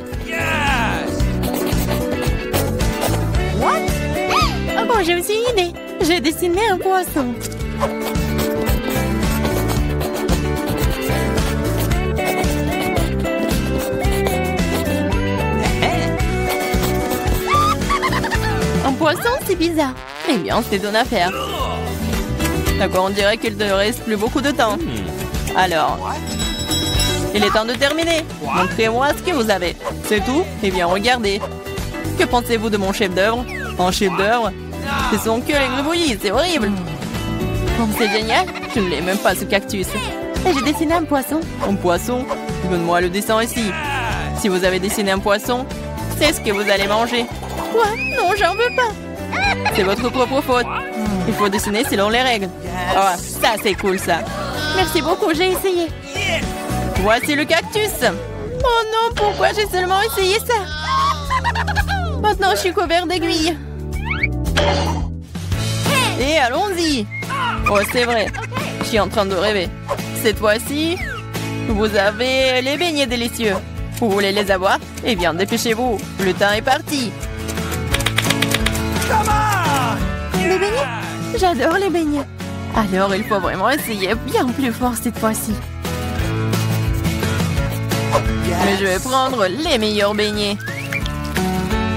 Oh bon, j'ai aussi une idée. J'ai dessiné un poisson. Un poisson, c'est bizarre. Eh bien, c'est une affaire. D'accord, on dirait qu'il ne reste plus beaucoup de temps. Alors, il est temps de terminer. Montrez-moi ce que vous avez. C'est tout? Eh bien, regardez. Que pensez-vous de mon chef-d'œuvre? Un chef-d'œuvre? Ce sont que les gribouillis, c'est horrible. Bon, c'est génial. Je ne l'ai même pas, ce cactus. Et j'ai dessiné un poisson. Un poisson? Donne-moi le dessin ici. Si vous avez dessiné un poisson, c'est ce que vous allez manger. Quoi? Non, j'en veux pas. C'est votre propre faute. Il faut dessiner selon les règles. Oh, ça c'est cool ça. Merci beaucoup, j'ai essayé. Voici le cactus. Oh non, pourquoi j'ai seulement essayé ça? Maintenant, je suis couvert d'aiguilles. Et allons-y. Oh, c'est vrai. Je suis en train de rêver. Cette fois-ci, vous avez les beignets délicieux. Vous voulez les avoir? Eh bien, dépêchez-vous. Le temps est parti. Les beignets? J'adore les beignets. Alors, il faut vraiment essayer bien plus fort cette fois-ci. Mais je vais prendre les meilleurs beignets.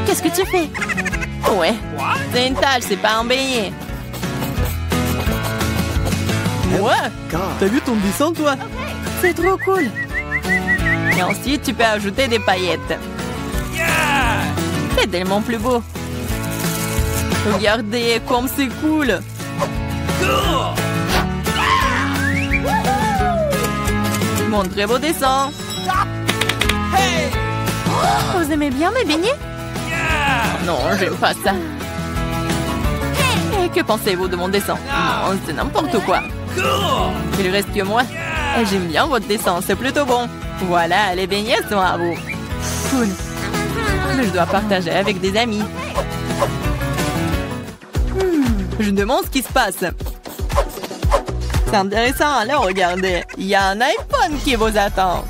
Qu'est-ce que tu fais? Ouais, c'est une tâche, c'est pas un beignet. Ouais, t'as vu ton dessin, toi? C'est trop cool. Et ensuite, tu peux ajouter des paillettes. C'est tellement plus beau. Regardez comme c'est cool. Montrez vos dessins. Vous aimez bien mes beignets? Non, j'aime pas ça. Et que pensez-vous de mon dessin? Non, c'est n'importe quoi. Il reste que moi. Et j'aime bien votre dessin, c'est plutôt bon. Voilà, les beignets sont à vous. Cool. Je dois partager avec des amis. Je me demande ce qui se passe. C'est intéressant, alors regardez. Il y a un iPhone qui vous attend.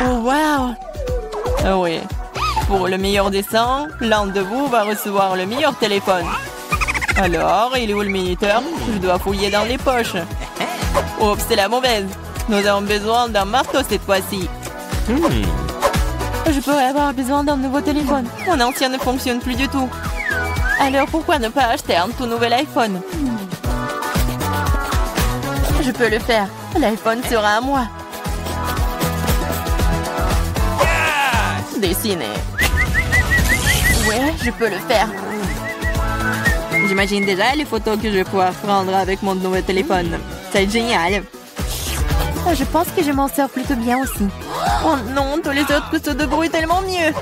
Oh, wow. Ah oui. Pour le meilleur dessin, l'un de vous va recevoir le meilleur téléphone. Alors, il est où le minuteur? Je dois fouiller dans les poches. Oups, c'est la mauvaise. Nous avons besoin d'un marteau cette fois-ci. Je pourrais avoir besoin d'un nouveau téléphone. Mon ancien ne fonctionne plus du tout. Alors, pourquoi ne pas acheter un tout nouvel iPhone? Je peux le faire. L'iPhone sera à moi. Dessiner. Ouais, je peux le faire. J'imagine déjà les photos que je vais pouvoir prendre avec mon nouveau téléphone. C'est génial. Je pense que je m'en sors plutôt bien aussi. Oh non, tous les autres se débrouillent tellement mieux.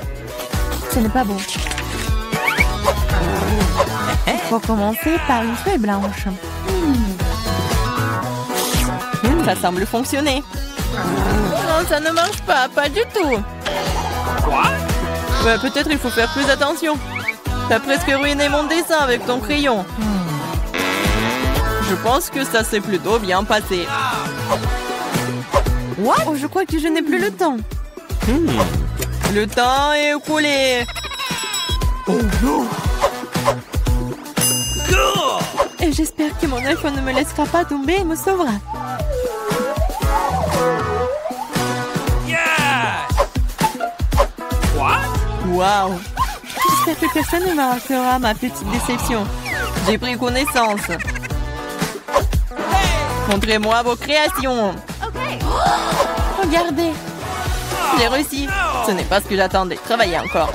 Ce n'est pas bon. Il faut commencer par une feuille blanche. Ça semble fonctionner. Non, ça ne marche pas, pas du tout. Ouais, peut-être il faut faire plus attention. T'as presque ruiné mon dessin avec ton crayon. Je pense que ça s'est plutôt bien passé. Oh, je crois que je n'ai plus le temps. Le temps est écoulé. Oh non. Et j'espère que mon iPhone ne me laissera pas tomber et me sauvera. Wow. J'espère que personne ne marquera ma petite déception. J'ai pris connaissance. Montrez-moi vos créations. Regardez. J'ai réussi. Ce n'est pas ce que j'attendais. Travaillez encore.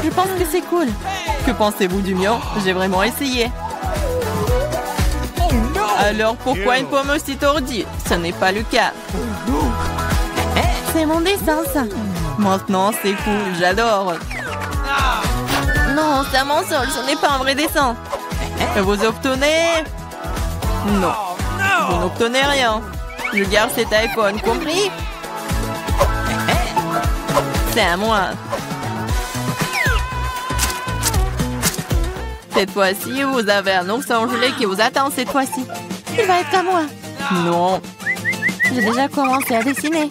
Je pense que c'est cool. Que pensez-vous du mien? J'ai vraiment essayé. Alors pourquoi une pomme aussi tordue? Ce n'est pas le cas. C'est mon dessin, ça. Maintenant, c'est cool. J'adore. Non, c'est un mensonge. Ce n'est pas un vrai dessin. Et vous obtenez... Non. Vous n'obtenez rien. Je garde cet iPhone, compris? C'est à moi. Cette fois-ci, vous avez un ours gelé qui vous attend cette fois-ci. Il va être à moi. Non. J'ai déjà commencé à dessiner.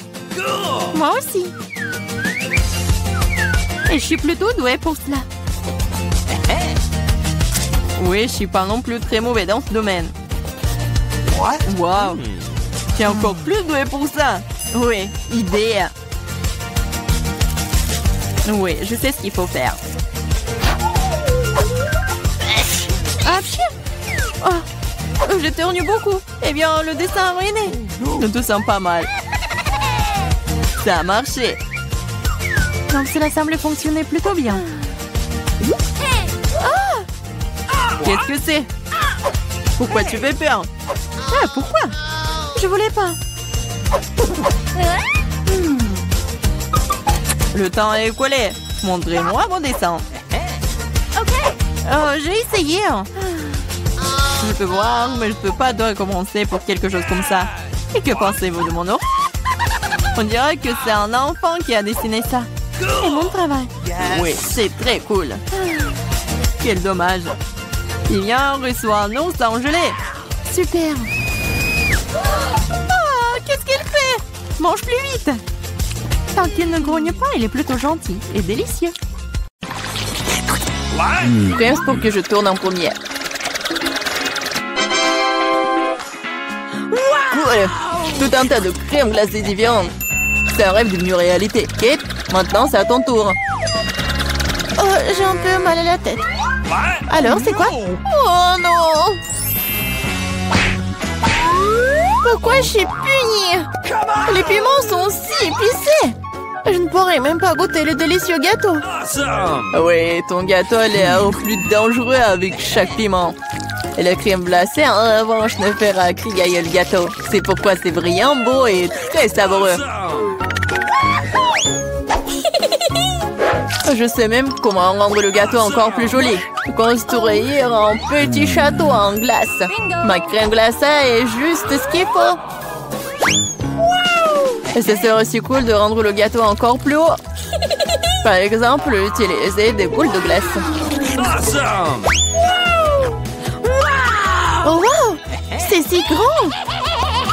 Moi aussi. Et je suis plutôt douée pour cela. Oui, je suis pas non plus très mauvais dans ce domaine. Wow. Je suis encore plus douée pour ça. Oui, idée. Oui, je sais ce qu'il faut faire. Ah, oh, j'éternue beaucoup. Eh bien, le dessin a ruiné. Je te sens pas mal. Ça a marché. Donc cela semble fonctionner plutôt bien. Qu'est-ce que c'est? Pourquoi tu fais peur? Ah, pourquoi? Je voulais pas. Le temps est écoulé. Montrez-moi vos dessins. Oh, j'ai essayé. Je peux voir, mais je peux pas recommencer pour quelque chose comme ça. Et que pensez-vous de mon ours? On dirait que c'est un enfant qui a dessiné ça. C'est mon travail. Oui, c'est très cool. Quel dommage. Lilian reçoit un ours en gelée. Super. Oh, qu'est-ce qu'il fait? Mange plus vite. Tant qu'il ne grogne pas, il est plutôt gentil et délicieux. Pense pour que je tourne en première. Cool. Tout un tas de crèmes glacées différentes. C'est un rêve devenu réalité. Kate, maintenant c'est à ton tour. Oh, j'ai un peu mal à la tête. Alors, c'est quoi? Oh non! Pourquoi je suis punie? Les piments sont si épicés. Je ne pourrais même pas goûter le délicieux gâteau. Oui, ton gâteau a l'air plus dangereux avec chaque piment. Et la crème glacée, en revanche, ne fera crier le gâteau. C'est pourquoi c'est brillant, beau et très savoureux. Je sais même comment rendre le gâteau encore plus joli. Construire un petit château en glace. Ma crème glacée est juste ce qu'il faut. Et ce serait aussi cool de rendre le gâteau encore plus haut. Par exemple, utiliser des boules de glace. Oh wow! C'est si grand!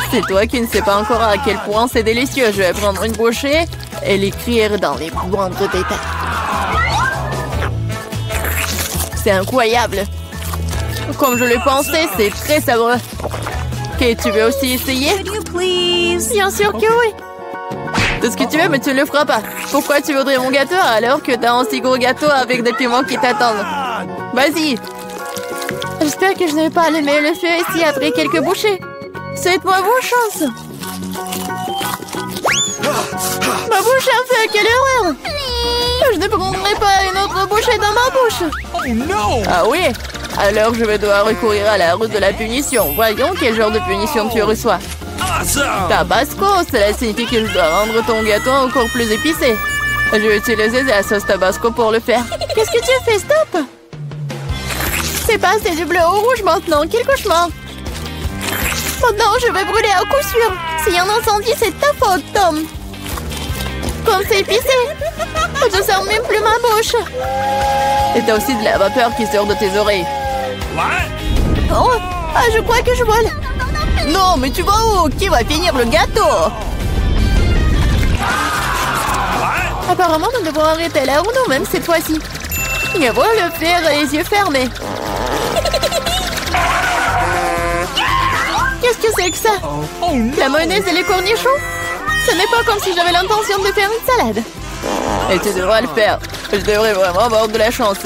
C'est toi qui ne sais pas encore à quel point c'est délicieux. Je vais prendre une bouchée et l'écrire dans les moindres détails. C'est incroyable. Comme je le pensais, c'est très savoureux. Ok, tu veux aussi essayer? Bien sûr que oui. Tout ce que tu veux, mais tu ne le feras pas. Pourquoi tu voudrais mon gâteau alors que t'as un si gros gâteau avec des piments qui t'attendent? Vas-y. J'espère que je ne vais pas allumer le feu ici après quelques bouchées. Souhaite-moi bonne chance. Ma bouche a fait, quelle horreur! Je ne prendrai pas une autre bouchée dans ma bouche. Oh no! Ah oui? Alors je vais devoir recourir à la route de la punition. Voyons quel genre de punition tu reçois. Tabasco, cela signifie que je dois rendre ton gâteau encore plus épicé. Je vais utiliser la sauce Tabasco pour le faire. Qu'est-ce que tu fais? Stop! C'est passé du bleu au rouge maintenant. Quel cauchemar! Oh non, je vais brûler à coup sûr. S'il y a un incendie, c'est ta faute, Tom. Comme c'est épicé. Je sens même plus ma bouche. Et t'as aussi de la vapeur qui sort de tes oreilles. Oh, ah, je crois que je vole. Non, mais tu vas où? Qui va finir le gâteau? Apparemment, nous devons arrêter la roue nous-mêmes cette fois-ci. Je vois le faire les yeux fermés. Qu'est-ce que c'est que ça? La mayonnaise et les cornichons? Ce n'est pas comme si j'avais l'intention de faire une salade. Et tu devras le faire. Je devrais vraiment avoir de la chance.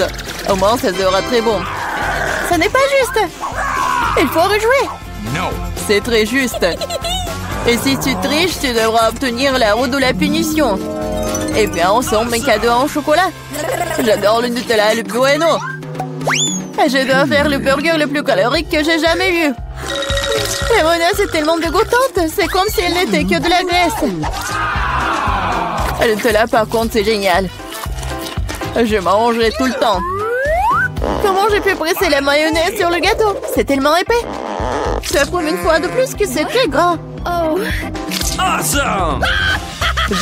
Au moins, ça sera très bon. Ce n'est pas juste. Il faut rejouer. C'est très juste. Et si tu triches, tu devras obtenir la roue de la punition. Et bien, ensemble, mes cadeaux en chocolat. J'adore le Nutella et le Bueno. Et je dois faire le burger le plus calorique que j'ai jamais vu. La mayonnaise est tellement dégoûtante. C'est comme si elle n'était que de la graisse. Le Nutella, par contre, c'est génial. Je mangerai tout le temps. Comment j'ai pu presser la mayonnaise sur le gâteau? C'est tellement épais. Ça prouve une fois de plus que c'est très gras. Oh. Awesome!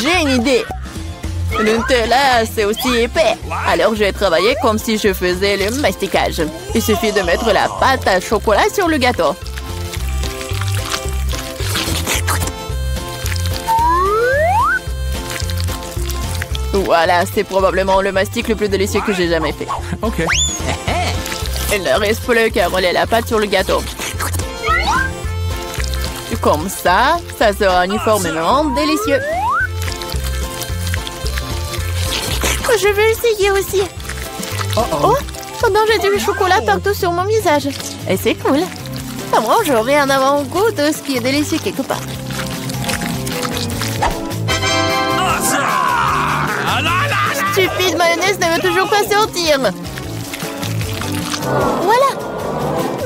J'ai une idée. Le Nutella, c'est aussi épais. Alors, je vais travailler comme si je faisais le masticage. Il suffit de mettre la pâte à chocolat sur le gâteau. Voilà, c'est probablement le mastic le plus délicieux que j'ai jamais fait. Ok. Il ne reste plus qu'à rouler la pâte sur le gâteau. Comme ça, ça sera uniformément délicieux. Je veux essayer aussi. Oh, pendant j'ai du chocolat partout sur mon visage. Et c'est cool. À moi, j'aurai un avant-goût de ce qui est délicieux quelque part. Stupide mayonnaise ne veut toujours pas sortir. Voilà.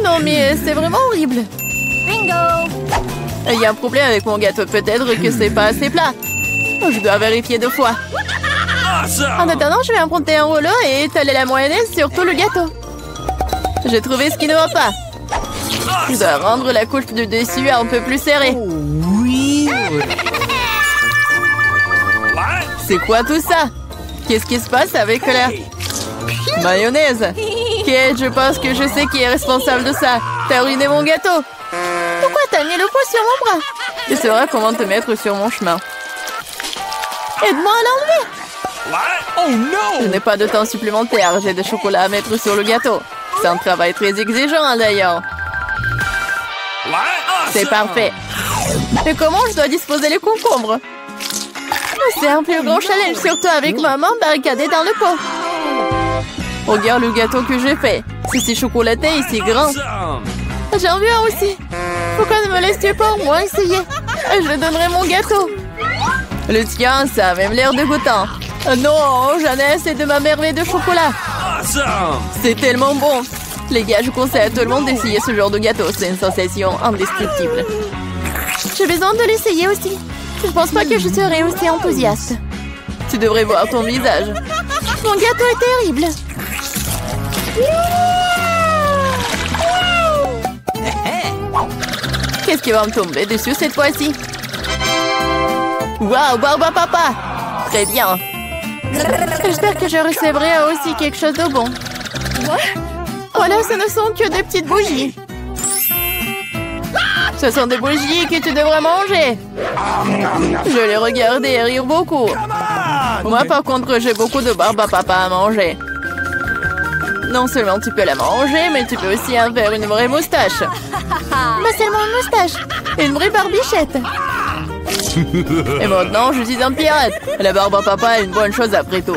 Non, mais c'est vraiment horrible. Bingo! Il y a un problème avec mon gâteau. Peut-être que c'est pas assez plat. Je dois vérifier 2 fois. En Awesome! attendant, je vais emprunter un rouleau et étaler la mayonnaise sur tout le gâteau. J'ai trouvé ce qui ne va pas. Je dois rendre la couche de dessus un peu plus serrée. Oui. What? C'est quoi tout ça? Qu'est-ce qui se passe avec la mayonnaise? Kate, je pense que je sais qui est responsable de ça. T'as ruiné mon gâteau. Pourquoi t'as mis le poids sur mon bras? Tu sauras comment te mettre sur mon chemin. Aide-moi à l'enlever. What? Oh Je no! n'ai pas de temps supplémentaire. J'ai des chocolats à mettre sur le gâteau. C'est un travail très exigeant d'ailleurs. What? C'est parfait. Et comment je dois disposer les concombres? C'est un plus grand challenge, surtout avec maman barricadée dans le pot. Regarde le gâteau que j'ai fait. C'est si chocolaté et si grand. Awesome! J'en veux un aussi. Pourquoi ne me laisses-tu pas au moins essayer? Je donnerai mon gâteau. Le tien, ça a même l'air dégoûtant. Non, j'en ai assez de ma merveille de chocolat. Awesome! C'est tellement bon. Les gars, je conseille à tout le monde d'essayer ce genre de gâteau. C'est une sensation indescriptible. J'ai besoin de l'essayer aussi. Je pense pas que je serai aussi enthousiaste. Tu devrais voir ton visage. Mon gâteau est terrible. Qu'est-ce qui va me tomber dessus cette fois-ci? Waouh, Barba Papa! Très bien. J'espère que je recevrai aussi quelque chose de bon. Voilà, ce ne sont que des petites bougies. Ce sont des bougies que tu devrais manger. Je les regardais et rire beaucoup. Moi, par contre, j'ai beaucoup de barbe à papa à manger. Non seulement tu peux la manger, mais tu peux aussi en faire une vraie moustache. Pas seulement une moustache, une vraie barbichette. Et maintenant, je suis un pirate. La barbe à papa est une bonne chose après tout.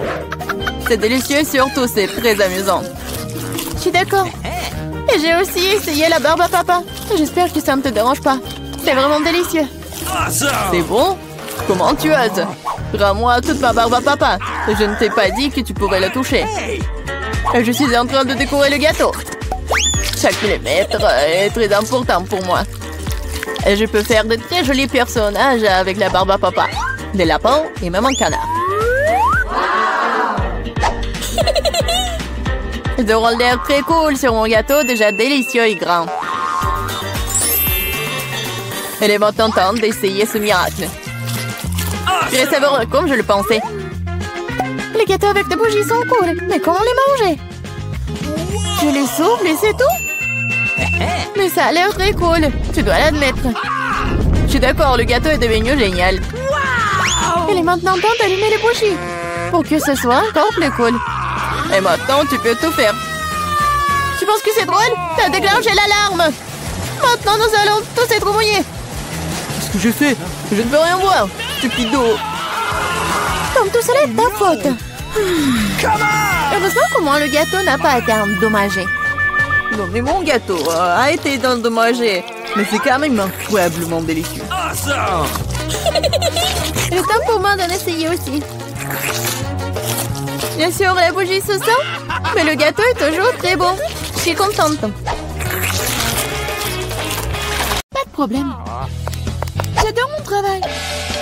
C'est délicieux, surtout c'est très amusant. Je suis d'accord. Et j'ai aussi essayé la barbe à papa. J'espère que ça ne te dérange pas. C'est vraiment délicieux. Awesome! C'est bon? Comment tu oses? Rends-moi toute ma barbe à papa. Je ne t'ai pas dit que tu pourrais la toucher. Je suis en train de décorer le gâteau. Chaque millimètre est très important pour moi. Et je peux faire de très jolis personnages avec la barbe à papa. Des lapins et même un canard. De rôle d'air très cool sur mon gâteau, déjà délicieux et grand. Il est maintenant temps d'essayer ce miracle. Très savoureux, comme je le pensais. Les gâteaux avec des bougies sont cool, mais comment les manger? Je les souffle et c'est tout? Mais ça a l'air très cool, tu dois l'admettre. Je suis d'accord, le gâteau est devenu génial. Il est maintenant temps d'allumer les bougies, pour que ce soit encore plus cool. Et maintenant, tu peux tout faire. Tu penses que c'est drôle? T'as déclenché l'alarme. Maintenant, nous allons tous être mouillés. Qu'est-ce que je fais? Je ne peux rien voir. Stupido. Comme tout cela est ta faute. Heureusement qu'au moins le gâteau n'a pas été endommagé. Non, mais mon gâteau a été endommagé. Mais c'est quand même incroyablement délicieux. Awesome! Il est temps pour moi d'en essayer aussi. Bien sûr, la bougie se sent, mais le gâteau est toujours très bon. Je suis contente. Pas de problème. J'adore mon travail.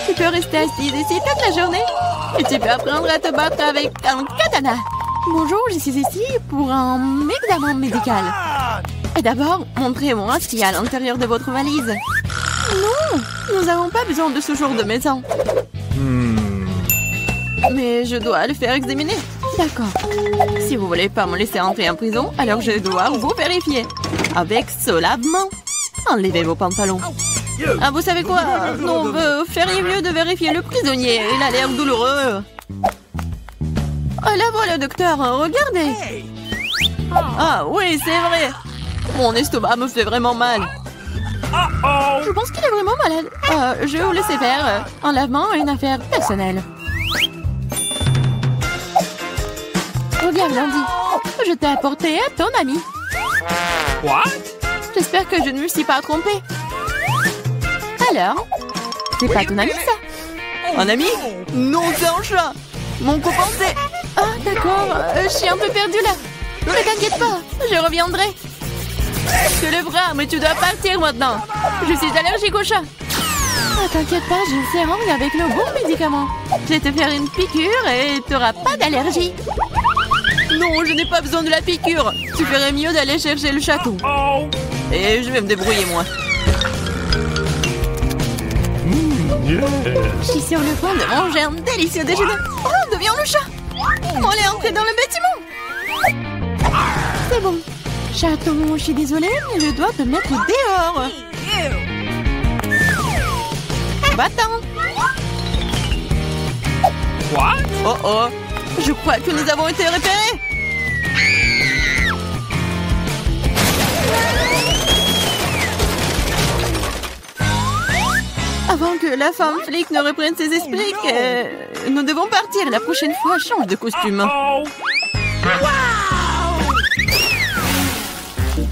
Tu peux rester assise ici toute la journée et tu peux apprendre à te battre avec un katana. Bonjour, je suis ici pour un examen médical. Et d'abord, montrez-moi ce qu'il y a à l'intérieur de votre valise. Non, nous n'avons pas besoin de ce genre de maison. Mais je dois le faire examiner. D'accord. Si vous voulez pas me laisser entrer en prison, alors je dois vous vérifier. Avec ce lavement. Enlevez vos pantalons. Ah, vous savez quoi? Non, vous feriez mieux de vérifier le prisonnier. Il a l'air douloureux. Oh, là voilà, docteur. Regardez. Ah oui, c'est vrai. Mon estomac me fait vraiment mal. Je pense qu'il est vraiment malade. Je vais vous laisser faire. Un lavement est une affaire personnelle. Regarde, Landy. Je t'ai apporté à ton ami. What? J'espère que je ne me suis pas trompée. Alors, c'est pas ton ami, ça? Un ami? Non, c'est un chat. Mon copain, c'est... Ah, d'accord. Je suis un peu perdue, là. Ne t'inquiète pas, je reviendrai. Que le bras, mais tu dois partir maintenant. Je suis allergique au chat. Ah, t'inquiète pas, j'ai une seringue avec le bon médicament. Je vais te faire une piqûre et t'auras pas d'allergie. Non, je n'ai pas besoin de la piqûre. Tu ferais mieux d'aller chercher le château. Et je vais me débrouiller, moi. Je suis sur le point de manger un délicieux déjeuner. Oh, deviens le chat. On est entré dans le bâtiment. C'est bon. Chaton, je suis désolée, mais je dois te mettre dehors. Va-t'en. What? Oh oh, je crois que nous avons été repérés. Avant que la femme flic ne reprenne ses esprits, nous devons partir. La prochaine fois, change de costume.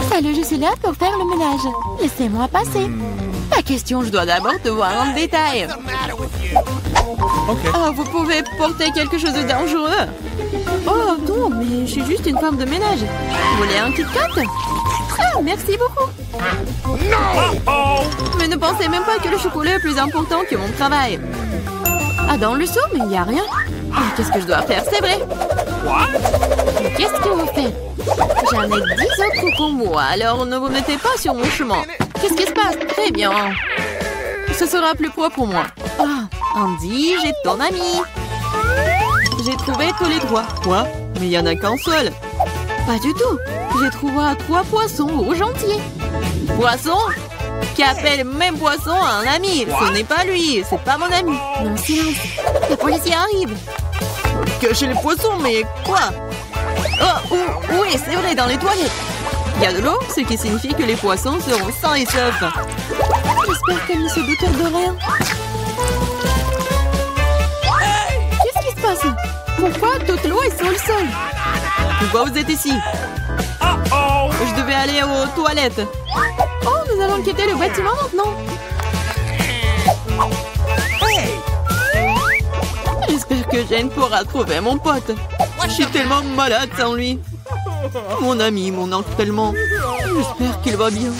Salut, je suis là pour faire le ménage. Laissez-moi passer. Pas question, je dois d'abord te voir en détail. Oh, vous pouvez porter quelque chose de dangereux. Oh non, mais je suis juste une femme de ménage. Vous voulez un Kit Kat? Ah, merci beaucoup. Mais ne pensez même pas que le chocolat est plus important que mon travail. Ah, dans le seau, mais il n'y a rien. Ah, qu'est-ce que je dois faire? C'est vrai. Mais qu'est-ce que vous faites? J'en ai 10 autres pour moi, alors ne vous mettez pas sur mon chemin. Qu'est-ce qui se passe? Très bien. Ce sera plus propre pour moi. Ah, Andy, j'ai ton ami. J'ai trouvé tous les 3. Quoi? Mais il n'y en a qu'un seul. Pas du tout. J'ai trouvé 3 poissons rouges entiers. Poisson? Qui appelle le même poisson à un ami. Ce n'est pas lui, c'est pas mon ami. Non, silence. Les policiers arrivent. Cachez les poissons, mais quoi? Oh, oui, c'est vrai, dans les toilettes. Il y a de l'eau, ce qui signifie que les poissons seront sains et saufs. J'espère qu'elle ne se doute de rien. Qu'est-ce qui se passe? Pourquoi toute l'eau est sur le sol? Pourquoi vous êtes ici? Je devais aller aux toilettes. Oh, nous allons quitter le bâtiment maintenant. J'espère que Jane pourra trouver mon pote. Je suis tellement malade sans lui. Mon ami, mon oncle tellement. J'espère qu'il va bien.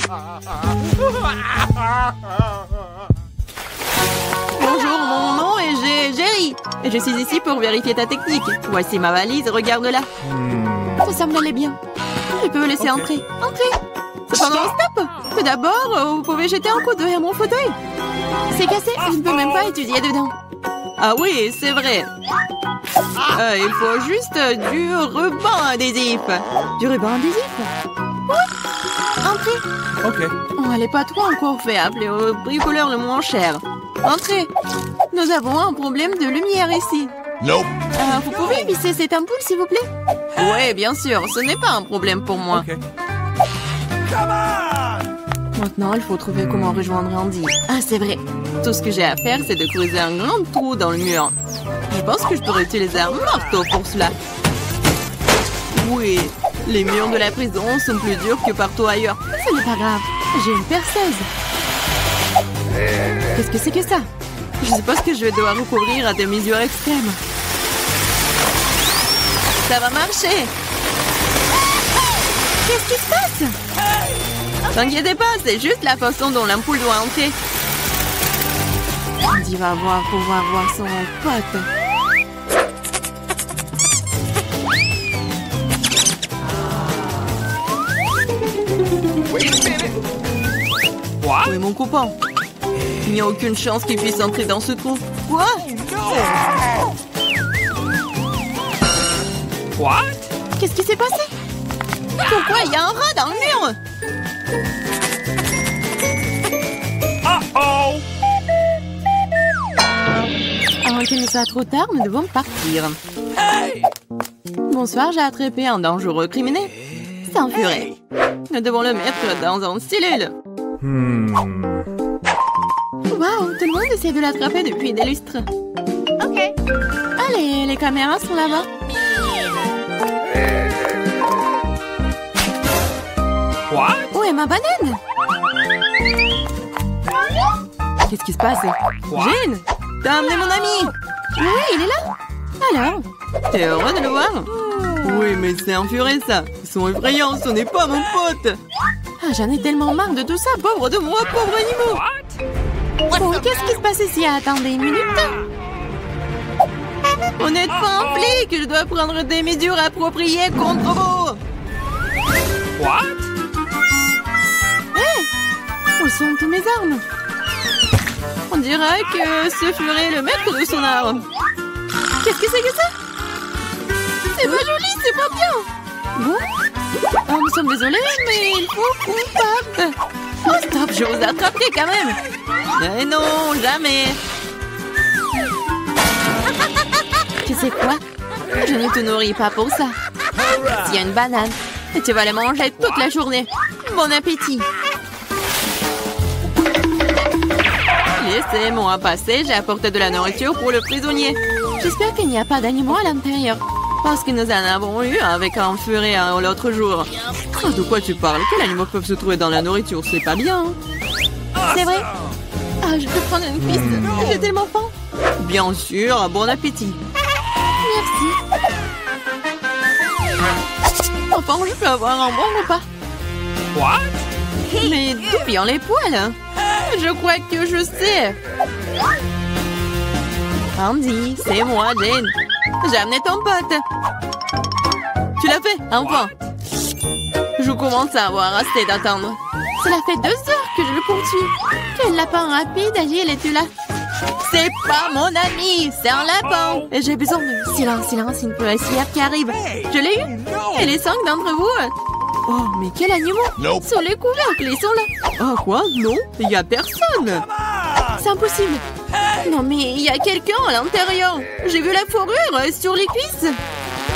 Bonjour, mon nom est Jerry. Et je suis ici pour vérifier ta technique. Voici ma valise, regarde-la. Ça semble aller bien. Je peux vous laisser entrer. Entrez. Cependant, stop. Tout d'abord, vous pouvez jeter un coup d'œil à mon fauteuil. C'est cassé, je ne peux même pas étudier dedans. Ah oui, c'est vrai. Il faut juste du ruban adhésif. Du ruban adhésif? Oui. Entrez. Ok. Oh, les patrons ont encore fait appeler au bricoleur le moins cher. Entrez. Nous avons un problème de lumière ici. Nope. Vous pouvez visser cette ampoule, s'il vous plaît? Oui, bien sûr. Ce n'est pas un problème pour moi. Okay. Maintenant, il faut trouver comment rejoindre Andy. Ah, c'est vrai. Tout ce que j'ai à faire, c'est de creuser un grand trou dans le mur. Je pense que je pourrais utiliser un marteau pour cela. Oui, les murs de la prison sont plus durs que partout ailleurs. Ce n'est pas grave. J'ai une perceuse. Qu'est-ce que c'est que ça? Je suppose que je vais devoir recourir à des mesures extrêmes. Ça va marcher. Qu'est-ce qui se passe? T'inquiétez pas, c'est juste la façon dont l'ampoule doit entrer. Andy va pouvoir voir son pote. Quoi? Où est mon copain? Il n'y a aucune chance qu'il puisse entrer dans ce trou. Quoi? What? Qu'est-ce qui s'est passé? Pourquoi il y a un rat dans le mur? Uh-oh! Avant qu'il ne soit trop tard, nous devons partir. Bonsoir, j'ai attrapé un dangereux criminel. S'enfuir. Nous devons le mettre dans une cellule. Waouh, tout le monde essaie de l'attraper depuis des lustres. Ok. Allez, les caméras sont là-bas. What? Où est ma banane? Qu'est-ce qui se passe? Jane, t'as amené mon ami? Oui, il est là. Alors, t'es heureux de le voir? Oui, mais c'est un furet, ça. Ils sont effrayants, ce n'est pas mon pote. Ah, j'en ai tellement marre de tout ça. Pauvre de moi, pauvre animaux. Oh, qu'est-ce qui se passe ici? Attendez une minute. On n'est pas un flic. Je dois prendre des mesures appropriées contre vous. What? Hé! Où sont tous mes armes? On dirait que ce ferait le maître de son art. Qu'est-ce que c'est que ça? C'est pas joli, c'est pas bien. Bon. Oh, nous sommes désolés, mais il faut coupable. Oh, stop, je vous attraperai quand même. Mais non, jamais. Tu sais quoi? Je ne te nourris pas pour ça. S'il y a une banane, et tu vas la manger toute la journée. Bon appétit. Laissez-moi passer, j'ai apporté de la nourriture pour le prisonnier. J'espère qu'il n'y a pas d'animaux à l'intérieur. Parce que nous en avons eu avec un furet l'autre jour. Oh, de quoi tu parles? Quels animaux peuvent se trouver dans la nourriture? C'est pas bien. C'est vrai? Ah, je peux prendre une cuisse. J'ai tellement faim. Bien sûr, bon appétit. Merci. Enfin, je peux avoir un bon repas. What? Mais d'où viennent les poils? Je crois que je sais. Andy, c'est moi, Jane. J'ai amené ton pote. Tu l'as fait, enfin. Je commence à avoir assez d'attendre. Cela fait 2 heures que je le poursuis. Quel lapin rapide, Agile, es-tu là? C'est pas mon ami, c'est un lapin. Et j'ai besoin de... Silence, silence, une policière qui arrive. Je l'ai eu. Et les 5 d'entre vous... Oh, mais quel animal! Nope. Sur les couvercles, ils sont là. Oh, quoi? Non, il n'y a personne. C'est impossible. Non, mais il y a quelqu'un à l'intérieur. J'ai vu la fourrure sur les cuisses.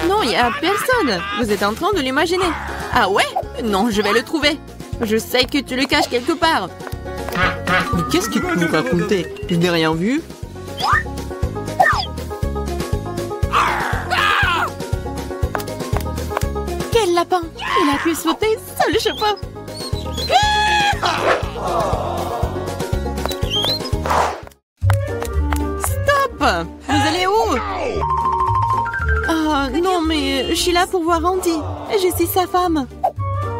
Non, il n'y a personne. Vous êtes en train de l'imaginer. Ah ouais? Non, je vais le trouver. Je sais que tu le caches quelque part. Mais qu'est-ce qu'il peut nous raconter? Je n'ai rien vu. Quel lapin! Il a pu sauter, ça le chapeau. Stop! Vous allez où? Ah, non, mais je suis là pour voir Andy. Je suis sa femme.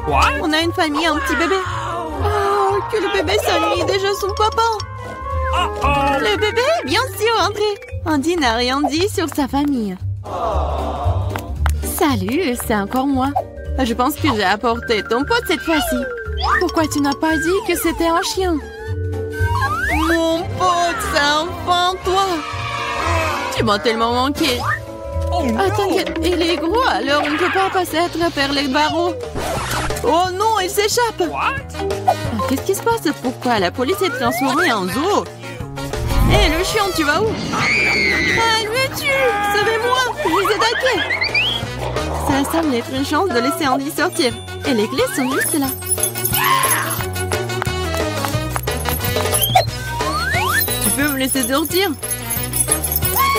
What? On a une famille, un petit bébé. Oh, que le bébé s'ennuie déjà son papa. Uh-oh. Le bébé, bien sûr, André. Andy n'a rien dit sur sa famille. Salut, c'est encore moi. Je pense que j'ai apporté ton pote cette fois-ci. Pourquoi tu n'as pas dit que c'était un chien? Mon pote, c'est enfin toi. Tu m'as tellement manqué. Oh no. Ah, t'inquiète, il est gros, alors on ne peut pas passer à travers les barreaux. Oh non, il s'échappe. What? Ah, qu'est-ce qui se passe? Pourquoi la police est transformée en zoo? Hé, le chien, tu vas où? Ah, il me tue! Sauvez-moi! Je les ai attaqués! Ça semble être une chance de laisser Andy sortir. Et les clés sont juste là. Tu peux me laisser sortir?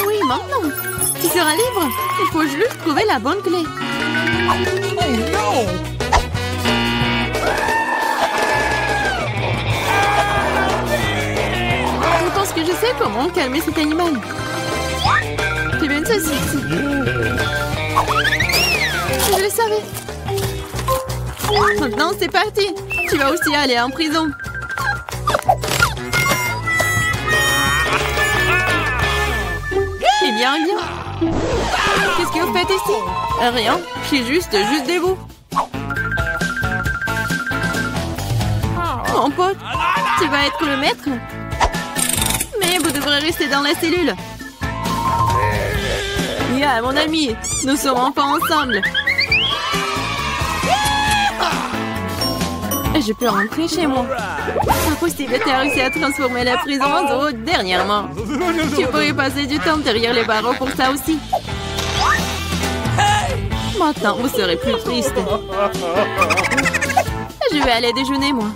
Oui, maintenant. Tu seras libre. Il faut juste trouver la bonne clé. Oh no. Je pense que je sais comment calmer cet animal. Tu veux une saucisse? Je le savais. Maintenant, c'est parti. Tu vas aussi aller en prison. Eh bien, eh bien. Qu'est-ce que vous faites ici? Rien. Je suis juste des bouts. Mon pote, tu vas être le maître? Mais vous devrez rester dans la cellule. Yeah, mon ami, nous sommes enfin ensemble. Je peux rentrer chez moi. Impossible, tu as réussi à transformer la prison en zoo dernièrement. Tu pourrais passer du temps derrière les barreaux pour ça aussi. Maintenant, vous serez plus triste. Je vais aller déjeuner, moi.